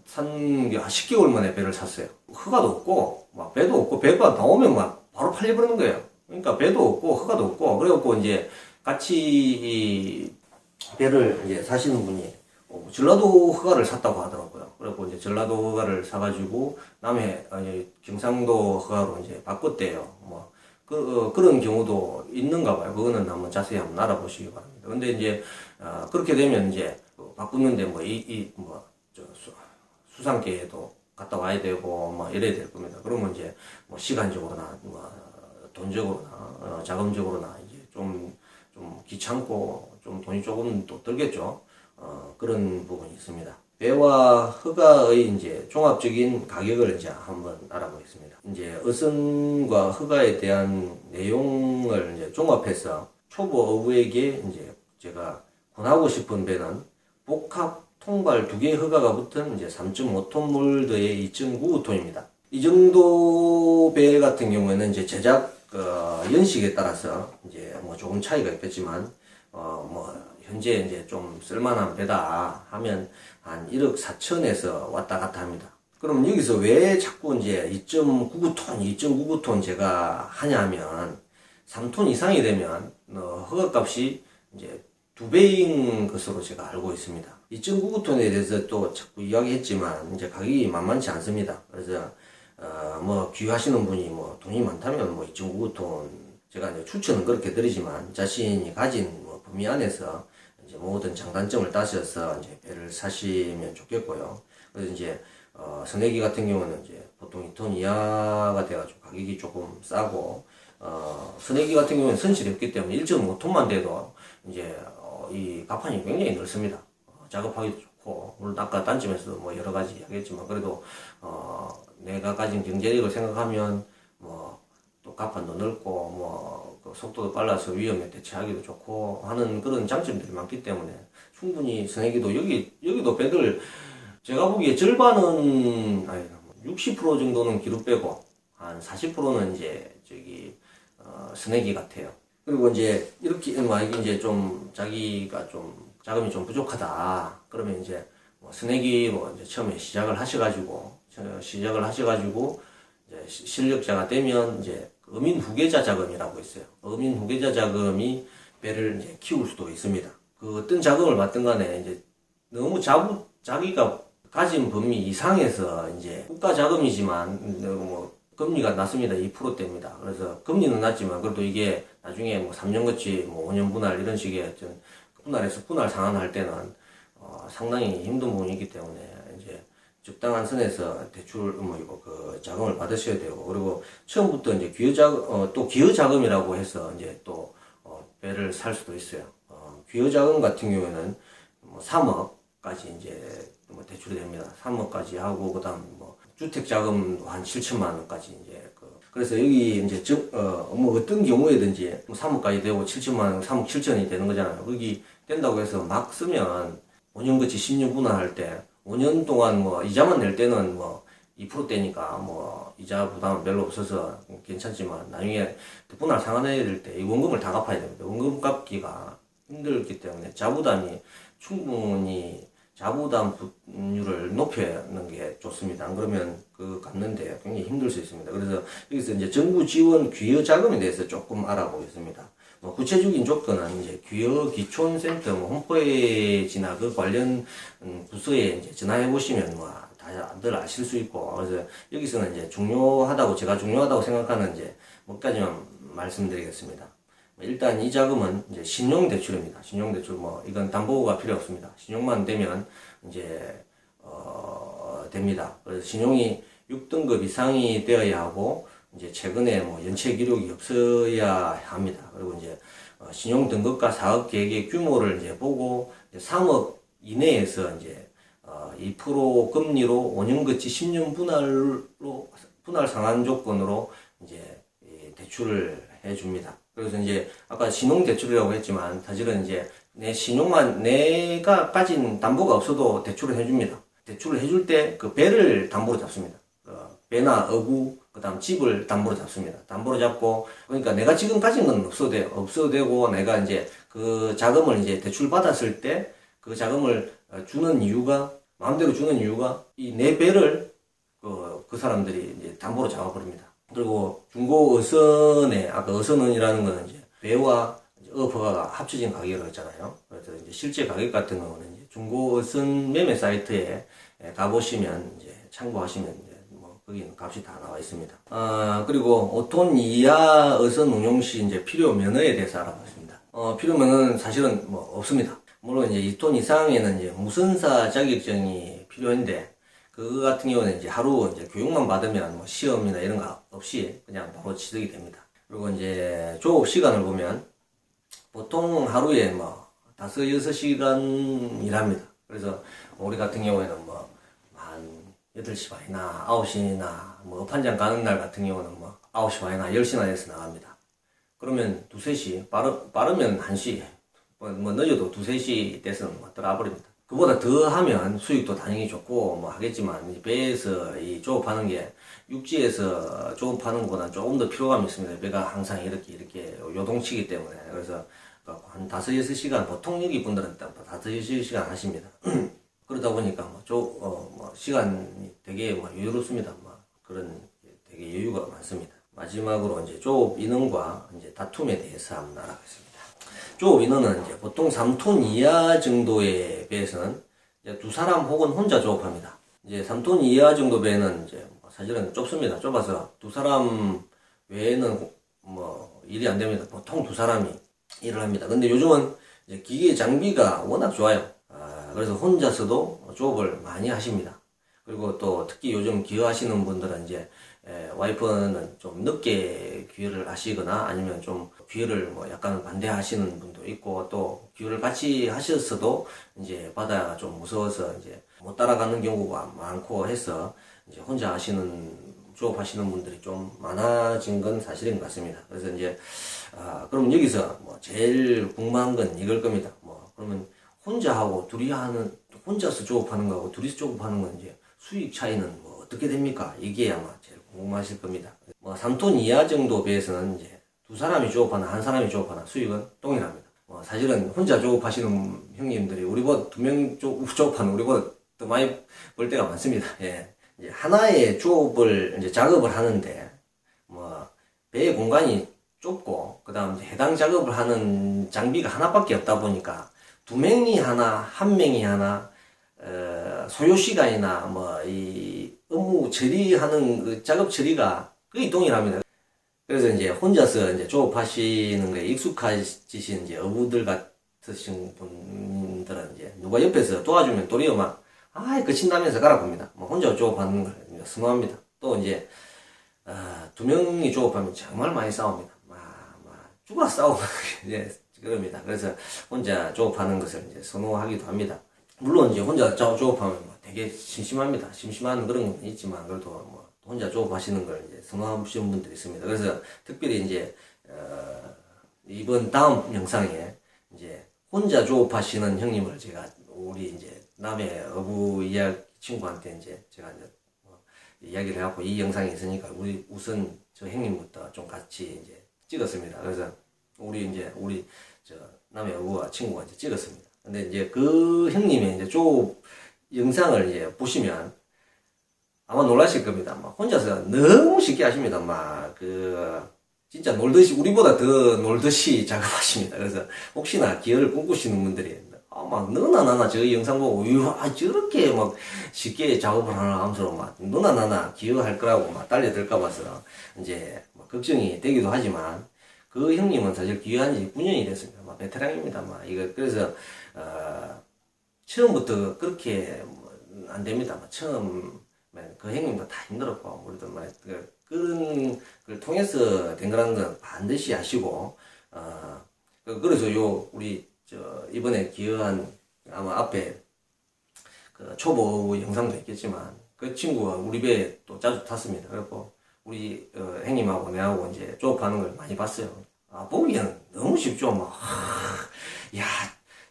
산 게 한 10개월 만에 배를 샀어요. 허가도 없고 막 배도 없고 배가 나오면 막 바로 팔려버리는 거예요. 그러니까 배도 없고 허가도 없고 그래갖고 이제 같이 배를 이제 사시는 분이 전라도 허가를 샀다고 하더라고요. 그래갖고 이제 전라도 허가를 사가지고 경상도 허가로 이제 바꿨대요. 뭐 그런 경우도 있는가 봐요. 그거는 한번 자세히 한번 알아보시기 바랍니다. 근데 이제 그렇게 되면 이제 바꾸는데 수상계에도 갔다 와야 되고 뭐 이래야 될 겁니다. 그러면 이제 뭐 시간적으로나 뭐 돈적으로나 자금적으로나 이제 좀 귀찮고 좀 돈이 조금 또 들겠죠. 그런 부분이 있습니다. 배와 허가의 이제 종합적인 가격을 이제 한번 알아보겠습니다. 이제 어선과 허가에 대한 내용을 이제 종합해서 초보 어부에게 이제 제가 권하고 싶은 배는 복합 통발 2개 허가가 붙은 이제 3.5톤 몰드의 2.95톤입니다. 이 정도 배 같은 경우에는 이제 제작 그 연식에 따라서 이제 뭐 조금 차이가 있겠지만 뭐 현재 이제 좀 쓸만한 배다 하면 한 1억 4천에서 왔다 갔다 합니다. 그럼 여기서 왜 자꾸 이제 2.99톤 제가 하냐면 3톤 이상이 되면 허가값이 이제 2배인 것으로 제가 알고 있습니다. 2.99톤에 대해서 또 자꾸 이야기했지만 이제 가격이 만만치 않습니다. 그래서 뭐 귀하시는 분이 뭐 돈이 많다면 뭐 2.99톤 제가 이제 추천은 그렇게 드리지만 자신이 가진 뭐 범위 안에서 이제 모든 장단점을 따져서 이제 배를 사시면 좋겠고요. 그래서 이제 선내기 같은 경우는 이제 보통 2톤 이하가 돼가지고 가격이 조금 싸고 선내기 같은 경우는 선실이 없기 때문에 1.5톤만 돼도 이제 이 가판이 굉장히 넓습니다. 작업하기도 좋고 물론 아까 단점에서도 뭐 여러 가지 하겠지만 그래도 내가 가진 경제력을 생각하면 뭐 또 가판도 넓고 뭐그 속도도 빨라서 위험에 대처하기도 좋고 하는 그런 장점들이 많기 때문에 충분히 선내기도 여기도 배들 제가 보기에 절반은 아니 60% 정도는 기록 빼고 한 40%는 이제 선내기 같아요. 그리고 이제 이렇게 만약에 이제 좀 자기가 좀 자금이 좀 부족하다 그러면 이제 뭐 선내기로 이제 처음에 시작을 하셔가지고 이제 실력자가 되면 이제 어민 후계자 자금이라고 있어요. 어민 후계자 자금이 배를 이제 키울 수도 있습니다. 그 어떤 자금을 받든 간에 이제 너무 자기가 가진 범위 이상에서 이제 국가 자금이지만 뭐 금리가 낮습니다. 2%대입니다. 그래서 금리는 낮지만 그래도 이게 나중에 뭐 3년 거치 뭐 5년 분할 이런 식의 어떤 분할해서 분할 상환할 때는 상당히 힘든 부분이기 때문에 이제 적당한 선에서 대출 뭐 이거 그 자금을 받으셔야 되고 그리고 처음부터 이제 또 기여 자금이라고 해서 이제 또 배를 살 수도 있어요. 기여 자금 같은 경우에는 뭐 3억까지 이제 뭐 대출이 됩니다. 3억까지 하고 그다음 뭐 주택 자금 한 7천만 원까지 이제 그래서 여기 이제 뭐 어떤 경우에든지 뭐 3억까지 되고 7천만 원, 3억 7천이 되는 거잖아요. 거기 된다고 해서 막 쓰면 5년 거치 10년 분할할 때 5년 동안 뭐 이자만 낼 때는 뭐 2%대니까 뭐 이자 부담은 별로 없어서 괜찮지만 나중에 분할 상환해야 될 때 이 원금을 다 갚아야 됩니다. 원금 갚기가 힘들기 때문에 자부담이 충분히 자부담률을 높여는 게 좋습니다. 안 그러면 그 갚는데 굉장히 힘들 수 있습니다. 그래서 여기서 이제 정부 지원 귀여 자금에 대해서 조금 알아보겠습니다. 뭐 구체적인 조건은 이제 귀여 기촌센터 뭐 홈페이지나 그 관련 부서에 이제 전화해 보시면 뭐 다들 아실 수 있고 그래서 여기서는 이제 제가 중요하다고 생각하는 이제 몇 가지만 말씀드리겠습니다. 일단 이 자금은 이제 신용대출입니다. 신용대출 뭐 이건 담보가 필요 없습니다. 신용만 되면 이제 됩니다. 그래서 신용이 6등급 이상이 되어야 하고 이제 최근에 뭐 연체 기록이 없어야 합니다. 그리고 이제 신용 등급과 사업 계획의 규모를 이제 보고 이제 3억 이내에서 이제 2% 금리로 5년 거치 10년 분할 상환 조건으로 이제 대출을 해줍니다. 그래서 이제 아까 신용대출이라고 했지만 사실은 이제 내 신용만 내가 가진 담보가 없어도 대출을 해줍니다. 대출을 해줄 때 그 배를 담보로 잡습니다. 배나 어구 그다음 집을 담보로 잡습니다. 담보로 잡고 그러니까 내가 지금 가진 건 없어도 되고 내가 이제 그 자금을 이제 대출 받았을 때 그 자금을 마음대로 주는 이유가 이 내 배를 그 사람들이 이제 담보로 잡아버립니다. 그리고 중고 어선에 아까 어선원이라는 거는 이제 배와 어퍼가 합쳐진 가격을 했잖아요. 그래서 이제 실제 가격 같은 경우는 이제 중고 어선 매매 사이트에 가보시면 이제 참고하시면 이제 뭐 거기는 값이 다 나와 있습니다. 그리고 5톤 이하 어선 운용 시 이제 필요 면허에 대해서 알아봤습니다. 필요 면허는 사실은 뭐 없습니다. 물론 이제 2톤 이상에는 이제 무선사 자격증이 필요한데 그거 같은 경우는 이제 하루 이제 교육만 받으면 뭐 시험이나 이런 거 없이 그냥 바로 취득이 됩니다. 그리고 이제 조업 시간을 보면 보통 하루에 뭐 5-6시간 일합니다. 그래서 우리 같은 경우에는 뭐 한 8시 반이나 9시나 뭐 업한장 가는 날 같은 경우는 뭐 9시 반이나 10시나 돼서 나갑니다. 그러면 2-3시, 빠르면 1시, 뭐 늦어도 2-3시 돼서 뭐 들어가 버립니다. 그보다 더 하면 수익도 당연히 좋고 뭐 하겠지만 이 배에서 이 조업하는 게 육지에서 조업하는 것보다 조금 더 피로감이 있습니다. 배가 항상 이렇게 요동치기 때문에. 그래서 한 5-6시간, 보통 여기 분들은 5-6시간 하십니다. 그러다 보니까 뭐 시간이 되게 뭐 여유롭습니다. 뭐 그런 되게 여유가 많습니다. 마지막으로 이제 조업 인원과 이제 다툼에 대해서 한번 알아보겠습니다. 조업 인원은 이제 보통 3톤 이하 정도의 배에서는 이제 2사람 혹은 혼자 조업합니다. 이제 3톤 이하 정도 배는 이제 사실은 좁습니다. 좁아서 2사람 외에는 뭐 일이 안 됩니다. 보통 2사람이 일을 합니다. 근데 요즘은 이제 기계 장비가 워낙 좋아요. 그래서 혼자서도 조업을 많이 하십니다. 그리고 또 특히 요즘 기여하시는 분들은 이제 와이프는 좀 늦게 귀여를 하시거나 아니면 좀 귀여를 뭐 약간 반대하시는 분도 있고 또 귀여를 같이 하셨어도 이제 바다가 좀 무서워서 이제 못 따라가는 경우가 많고 해서 이제 혼자 조업하시는 분들이 좀 많아진 건 사실인 것 같습니다. 그래서 이제 그럼 여기서 뭐 제일 궁금한 건 이걸 겁니다. 뭐 그러면 혼자서 조업하는 거하고 둘이서 조업하는 건 이제 수익 차이는 뭐 어떻게 됩니까? 이게 아마 제일 궁금하실 겁니다. 뭐 3톤 이하 정도 배에서는 이제 2사람이 조업하나 1사람이 조업하나 수익은 동일합니다. 사실은 혼자 조업하시는 형님들이 우리보다 2명 조업하는 우리보다 더 많이 벌 때가 많습니다. 예. 이제 하나의 조업을 이제 작업을 하는데 뭐 배의 공간이 좁고 그다음 해당 작업을 하는 장비가 하나밖에 없다 보니까 2명이 하나, 1명이 하나 소요 시간이나 뭐 이 업무 처리하는 그 작업 처리가 거의 동일합니다. 그래서 이제 혼자서 이제 조업하시는 거에 익숙해지신 이제 어부들 같으신 분들은 이제 누가 옆에서 도와주면 도리어 막 그친다면서 가라 봅니다. 뭐 혼자 조업하는 걸 선호합니다. 또 이제 2명이 조업하면 정말 많이 싸웁니다. 죽어라 싸우고 이제 그럽니다. 그래서 혼자 조업하는 것을 이제 선호하기도 합니다. 물론 이제 혼자 조업하면 되게 심심합니다. 심심한 그런 건 있지만 그래도 뭐 혼자 조업하시는 걸 이제 선호하시는 분들이 있습니다. 그래서 특별히 이제 이번 다음 영상에 이제 혼자 조업하시는 형님을 제가 우리 이제 남의 어부 친구한테 이제 제가 이제 이야기를 해갖고 이 영상이 있으니까 우리 우선 저 형님부터 좀 같이 이제 찍었습니다. 그래서 우리 남의 어부와 친구가 이제 찍었습니다. 근데 이제 그 형님의 이제 조업 영상을 이제 보시면 아마 놀라실 겁니다. 혼자서 너무 쉽게 하십니다. 진짜 놀듯이, 우리보다 더 놀듯이 작업하십니다. 그래서 혹시나 기여를 꿈꾸시는 분들이 너나 나나 저 영상 보고 저렇게 쉽게 작업을 하나 하면서 너나 나나 기여할 거라고 달려들까 봐서 이제 걱정이 되기도 하지만 그 형님은 사실 기여한 지 9년이 됐습니다. 베테랑입니다. 그래서 처음부터 그렇게 안 됩니다. 처음 그 형님도 다 힘들었고 우리도 그런 걸 통해서 된 거라는 건 반드시 아시고 그래서 우리 이번에 기여한 아마 앞에 그 초보 영상도 있겠지만 그 친구가 우리 배에 또 자주 탔습니다. 그래서 우리 형님하고 내하고 이제 조업하는 걸 많이 봤어요. 보기에는 너무 쉽죠.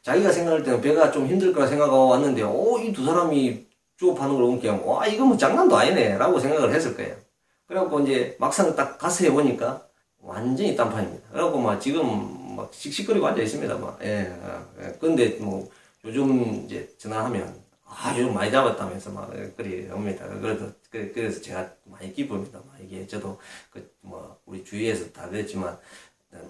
자기가 생각할 때는 배가 좀 힘들 거라 생각하고 왔는데 이 2사람이 조업하는 걸 보니까 이거 뭐 장난도 아니네 라고 생각을 했을 거예요. 그래갖고 이제 막상 딱 가서 해보니까 완전히 딴판입니다. 그래갖고 지금 씩씩거리고 앉아 있습니다. 근데 요즘 이제 전화하면 요즘 많이 잡았다면서 그리 옵니다. 그래서 제가 많이 기쁩니다. 이게 저도 우리 주위에서 다 그랬지만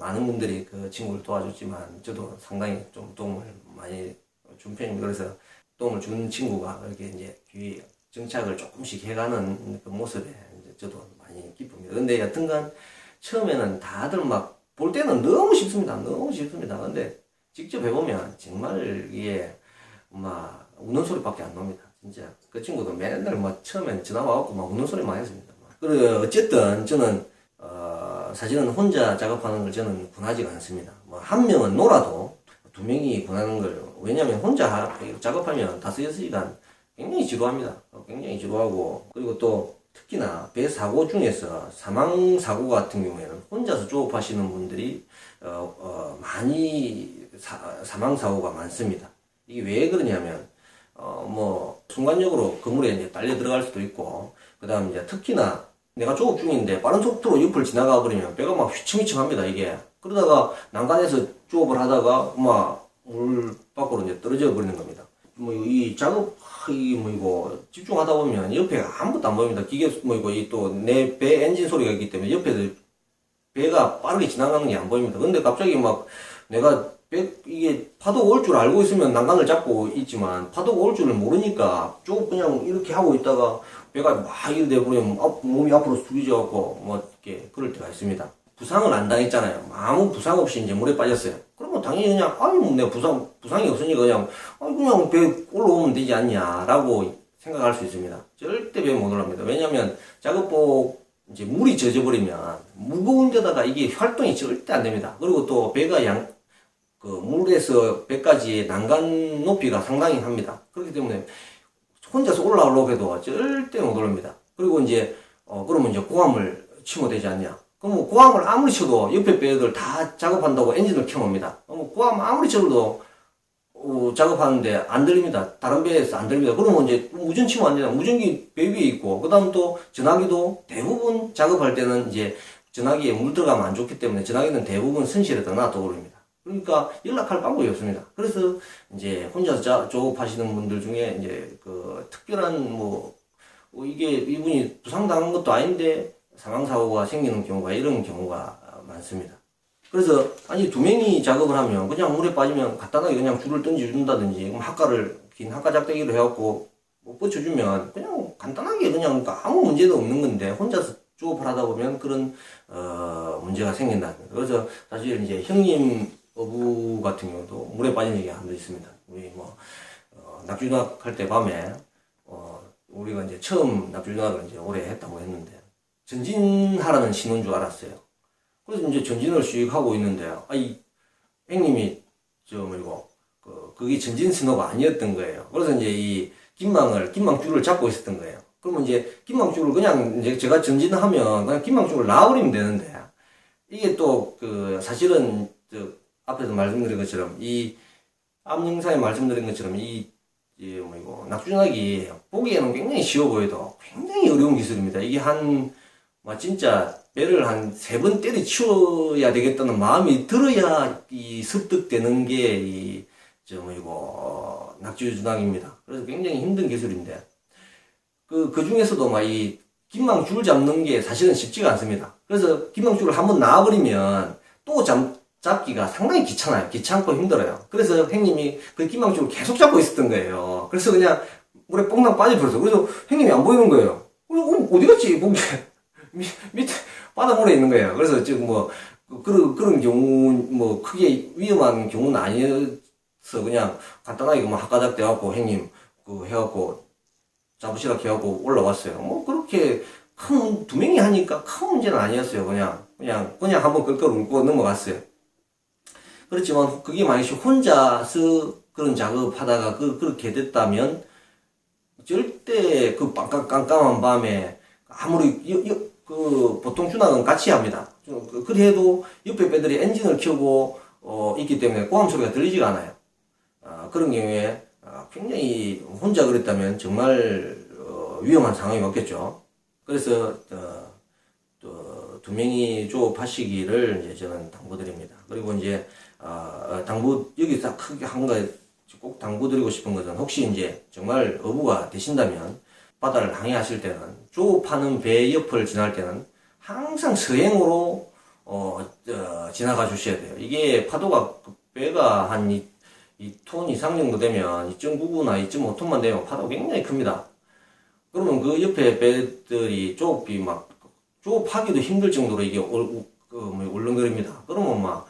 많은 분들이 그 친구를 도와줬지만 저도 상당히 좀 도움을 많이 준 편입니다. 그래서 도움을 준 친구가 이렇게 이제 귀 정착을 조금씩 해가는 그 모습에 이제 저도 많이 기쁩니다. 근데 여튼간 처음에는 다들 볼 때는 너무 쉽습니다. 너무 쉽습니다. 근데 직접 해보면 정말 이게 우는 소리밖에 안 납니다. 진짜 그 친구도 맨날 처음엔 전화 와갖고 우는 소리만 했습니다. 그리고 어쨌든 저는 사실은 혼자 작업하는 걸 저는 권하지가 않습니다. 한 명은 놀아도 2명이 권하는 걸, 왜냐면 혼자 작업하면 5-6시간 굉장히 지루합니다. 굉장히 지루하고, 그리고 또 특히나 배 사고 중에서 사망 사고 같은 경우에는 혼자서 조업하시는 분들이 많이 사망 사고가 많습니다. 이게 왜 그러냐면 뭐 순간적으로 그물에 이제 딸려 들어갈 수도 있고, 그다음 이제 특히나 내가 조업 중인데 빠른 속도로 옆을 지나가 버리면 배가 막 휘청휘청합니다 이게. 그러다가 난간에서 조업을 하다가 막 물 밖으로 이제 떨어져 버리는 겁니다. 뭐 이 작업 뭐 이거 집중하다 보면 옆에 아무것도 안 보입니다. 기계 뭐 이거 이 또 내 배 엔진 소리가 있기 때문에 옆에 배가 빠르게 지나가는 게 안 보입니다. 근데 갑자기 막 내가 이게 파도가 올 줄 알고 있으면 난간을 잡고 있지만 파도가 올 줄을 모르니까 쭉 그냥 이렇게 하고 있다가 배가 막 이렇게 돼버리면 몸이 앞으로 숙여져갖고 뭐 이렇게 그럴 때가 있습니다. 부상을 안 당했잖아요. 아무 부상 없이 이제 물에 빠졌어요. 그러면 당연히 그냥 아유 뭐 내가 부상이 없으니까 그냥 배 올라오면 되지 않냐라고 생각할 수 있습니다. 절대 배 못 올라옵니다. 왜냐하면 작업복 이제 물이 젖어버리면 무거운 데다가 이게 활동이 절대 안 됩니다. 그리고 또 배가 그 물에서 배까지의 난간 높이가 상당히 합니다. 그렇기 때문에 혼자서 올라오려고 해도 절대 못 올라옵니다. 그리고 이제, 그러면 이제 고함을 치면 되지 않냐. 그럼 고함을 아무리 쳐도 옆에 배들 다 작업한다고 엔진을 켜놓습니다. 고함 아무리 쳐도 작업하는데 안 들립니다. 다른 배에서 안 들립니다. 그러면 이제 무전 치면 안 되나. 무전기 배 위에 있고, 그 다음 또 전화기도 대부분 작업할 때는 이제 전화기에 물 들어가면 안 좋기 때문에 전화기는 대부분 선실에다 놔두고 그럽니다. 그러니까 연락할 방법이 없습니다. 그래서 이제 혼자 조업하시는 분들 중에 이제 그 특별한 이게 이분이 부상당한 것도 아닌데 사망사고가 생기는 경우가 이런 경우가 많습니다. 그래서 아니 두 명이 작업을 하면 그냥 물에 빠지면 간단하게 그냥 줄을 던져준다든지 그럼 긴 학과 작대기로 해갖고 뻗쳐주면 그냥 간단하게 그냥 아무 문제도 없는 건데 혼자서 조업을 하다 보면 그런 문제가 생긴다. 그래서 사실 이제 형님 어부 같은 경우도 물에 빠진 얘기가 한 번 있습니다. 우리 납주락 할 때 밤에 우리가 이제 처음 납주락을 이제 오래 했다고 했는데 전진하라는 신호인 줄 알았어요. 그래서 이제 전진을 씩 하고 있는데 형님이 그게 전진 신호가 아니었던 거예요. 그래서 이제 이 긴망줄을 잡고 있었던 거예요. 그러면 이제 긴망줄을 그냥 이제 제가 전진하면 그냥 긴망줄을 놔버리면 되는데 이게 또 사실은 앞에서 말씀드린 것처럼 앞 영상에 말씀드린 것처럼 낙주전화기 보기에는 굉장히 쉬워 보여도 굉장히 어려운 기술입니다. 이게 진짜 배를 한 3번 때려치워야 되겠다는 마음이 들어야 습득되는 게 낙주전화기입니다. 그래서 굉장히 힘든 기술인데 그 중에서도 긴망줄 잡는 게 사실은 쉽지가 않습니다. 그래서 긴망줄을 한번 놔버리면 또 잡기가 상당히 귀찮고 힘들어요. 그래서 형님이 그 긴망줄을 계속 잡고 있었던 거예요. 그래서 그냥 물에 뽕당 빠져버렸어. 그래서 형님이 안 보이는 거예요. 어디 갔지? 거기 밑에 바닷물에 있는 거예요. 그래서 지금 그런 경우 크게 위험한 경우는 아니어서 그냥 간단하게 학가작 돼갖고 형님 해갖고 잡으시라 해갖고 올라왔어요. 그렇게 두 명이 하니까 큰 문제는 아니었어요. 그냥 한번 끌끌 울고 넘어갔어요. 그렇지만 그게 만약에 혼자서 그런 작업하다가 그렇게 됐다면 절대 깜깜한 밤에 아무리 보통 준학은 같이 합니다. 그래도 옆에 배들이 엔진을 켜고 있기 때문에 고함 소리가 들리지가 않아요. 그런 경우에 굉장히 혼자 그랬다면 정말 위험한 상황이 왔겠죠. 그래서 두 명이 조업하시기를 이제 저는 당부드립니다. 그리고 이제 여기서 크게 꼭 당부드리고 싶은 것은 혹시 이제 정말 어부가 되신다면 바다를 항해하실 때는 조업하는 배 옆을 지날 때는 항상 서행으로 지나가 주셔야 돼요. 이게 파도가 배가 한 2톤 이상 정도 되면 2.99나 2.5톤만 되면 파도가 굉장히 큽니다. 그러면 그 옆에 배들이 조업하기도 힘들 정도로 이게 울렁거립니다. 그러면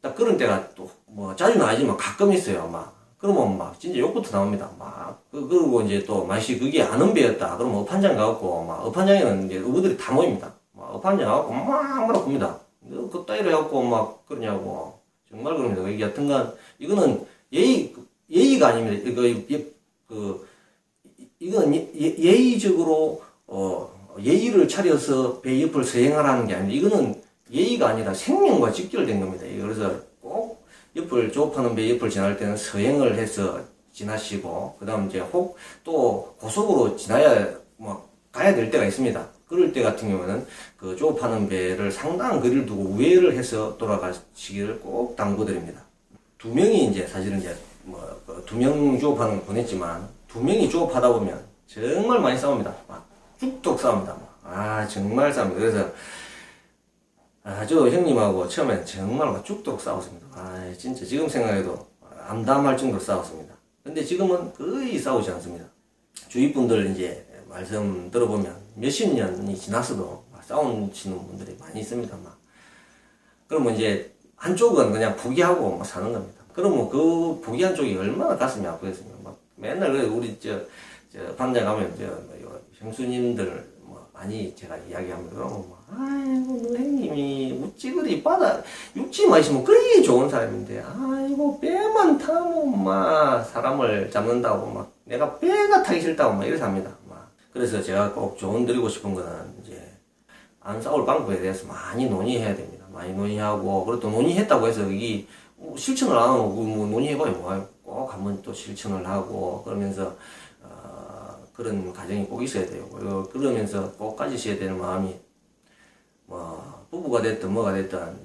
딱 그런 때가 또 자주는 아니지만 가끔 있어요. 그러면 진짜 욕부터 나옵니다. 그리고 이제 또 맛이 그게 아는 배였다. 그러면 업한장 가갖고 업한장에는 이제 어부들이 다 모입니다. 업한장 가갖고 뭐라 봅니다. 그 따위로 해갖고 그러냐고 정말 그럽니다. 이게 여튼간 이거는 예의가 아닙니다. 이건 예의적으로 예의를 차려서 배 옆을 서행하라는 게 아닙니다. 이거는 예의가 아니라 생명과 직결된 겁니다. 그래서 꼭 조업하는 배 옆을 지날 때는 서행을 해서 지나시고, 그 다음 이제 혹 또 고속으로 지나야, 뭐, 가야 될 때가 있습니다. 그럴 때 같은 경우는 그 조업하는 배를 상당한 거리를 두고 우회를 해서 돌아가시기를 꼭 당부드립니다. 두 명이 이제 사실은 이제 뭐 두 명 조업하는 걸 보냈지만 두 명이 조업하다 보면 정말 많이 싸웁니다. 막 쭉쭉 싸웁니다. 정말 싸웁니다. 그래서 저 형님하고 처음엔 정말 막 쭉쭉 싸웠습니다. 진짜 지금 생각해도 암담할 정도로 싸웠습니다. 근데 지금은 거의 싸우지 않습니다. 주위 분들 이제 말씀 들어보면 몇십 년이 지났어도 싸우시는 분들이 많이 있습니다. 그러면 이제 한쪽은 그냥 포기하고 사는 겁니다. 그러면 그 포기한 쪽이 얼마나 가슴이 아프겠습니까? 맨날 우리 반장 가면 형수님들 많이 제가 이야기합니다. 그러면 아이고 너 형님이 우찌그리 육지 마시면 그리 좋은 사람인데 아이고 배만 타면 사람을 잡는다고 내가 배가 타기 싫다고 이래서 합니다. 그래서 제가 꼭 조언 드리고 싶은 거는 이제 안 싸울 방법에 대해서 많이 논의해야 됩니다. 많이 논의하고, 그리고 또 논의했다고 해서 이게 실천을 안 하고 논의해봐야 뭐예요. 꼭 한번 또 실천을 하고, 그러면서, 그런 과정이 꼭 있어야 돼요. 그러면서 꼭 가지셔야 되는 마음이, 부부가 됐든 뭐가 됐든,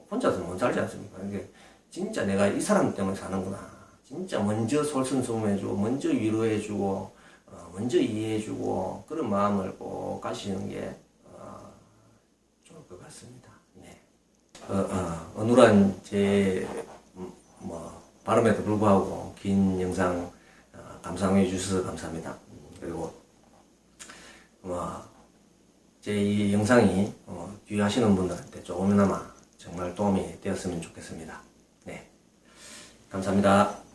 혼자서는 못 살지 않습니까? 이게 진짜 내가 이 사람 때문에 사는구나. 진짜 먼저 솔선수범해주고, 먼저 위로해주고, 먼저 이해해주고 그런 마음을 꼭 가시는 게 좋을 것 같습니다. 네. 어눌한 제 발음에도 불구하고 긴 영상 감상해 주셔서 감사합니다. 그리고 제 이 영상이 귀하시는 분들한테 조금이나마 정말 도움이 되었으면 좋겠습니다. 네, 감사합니다.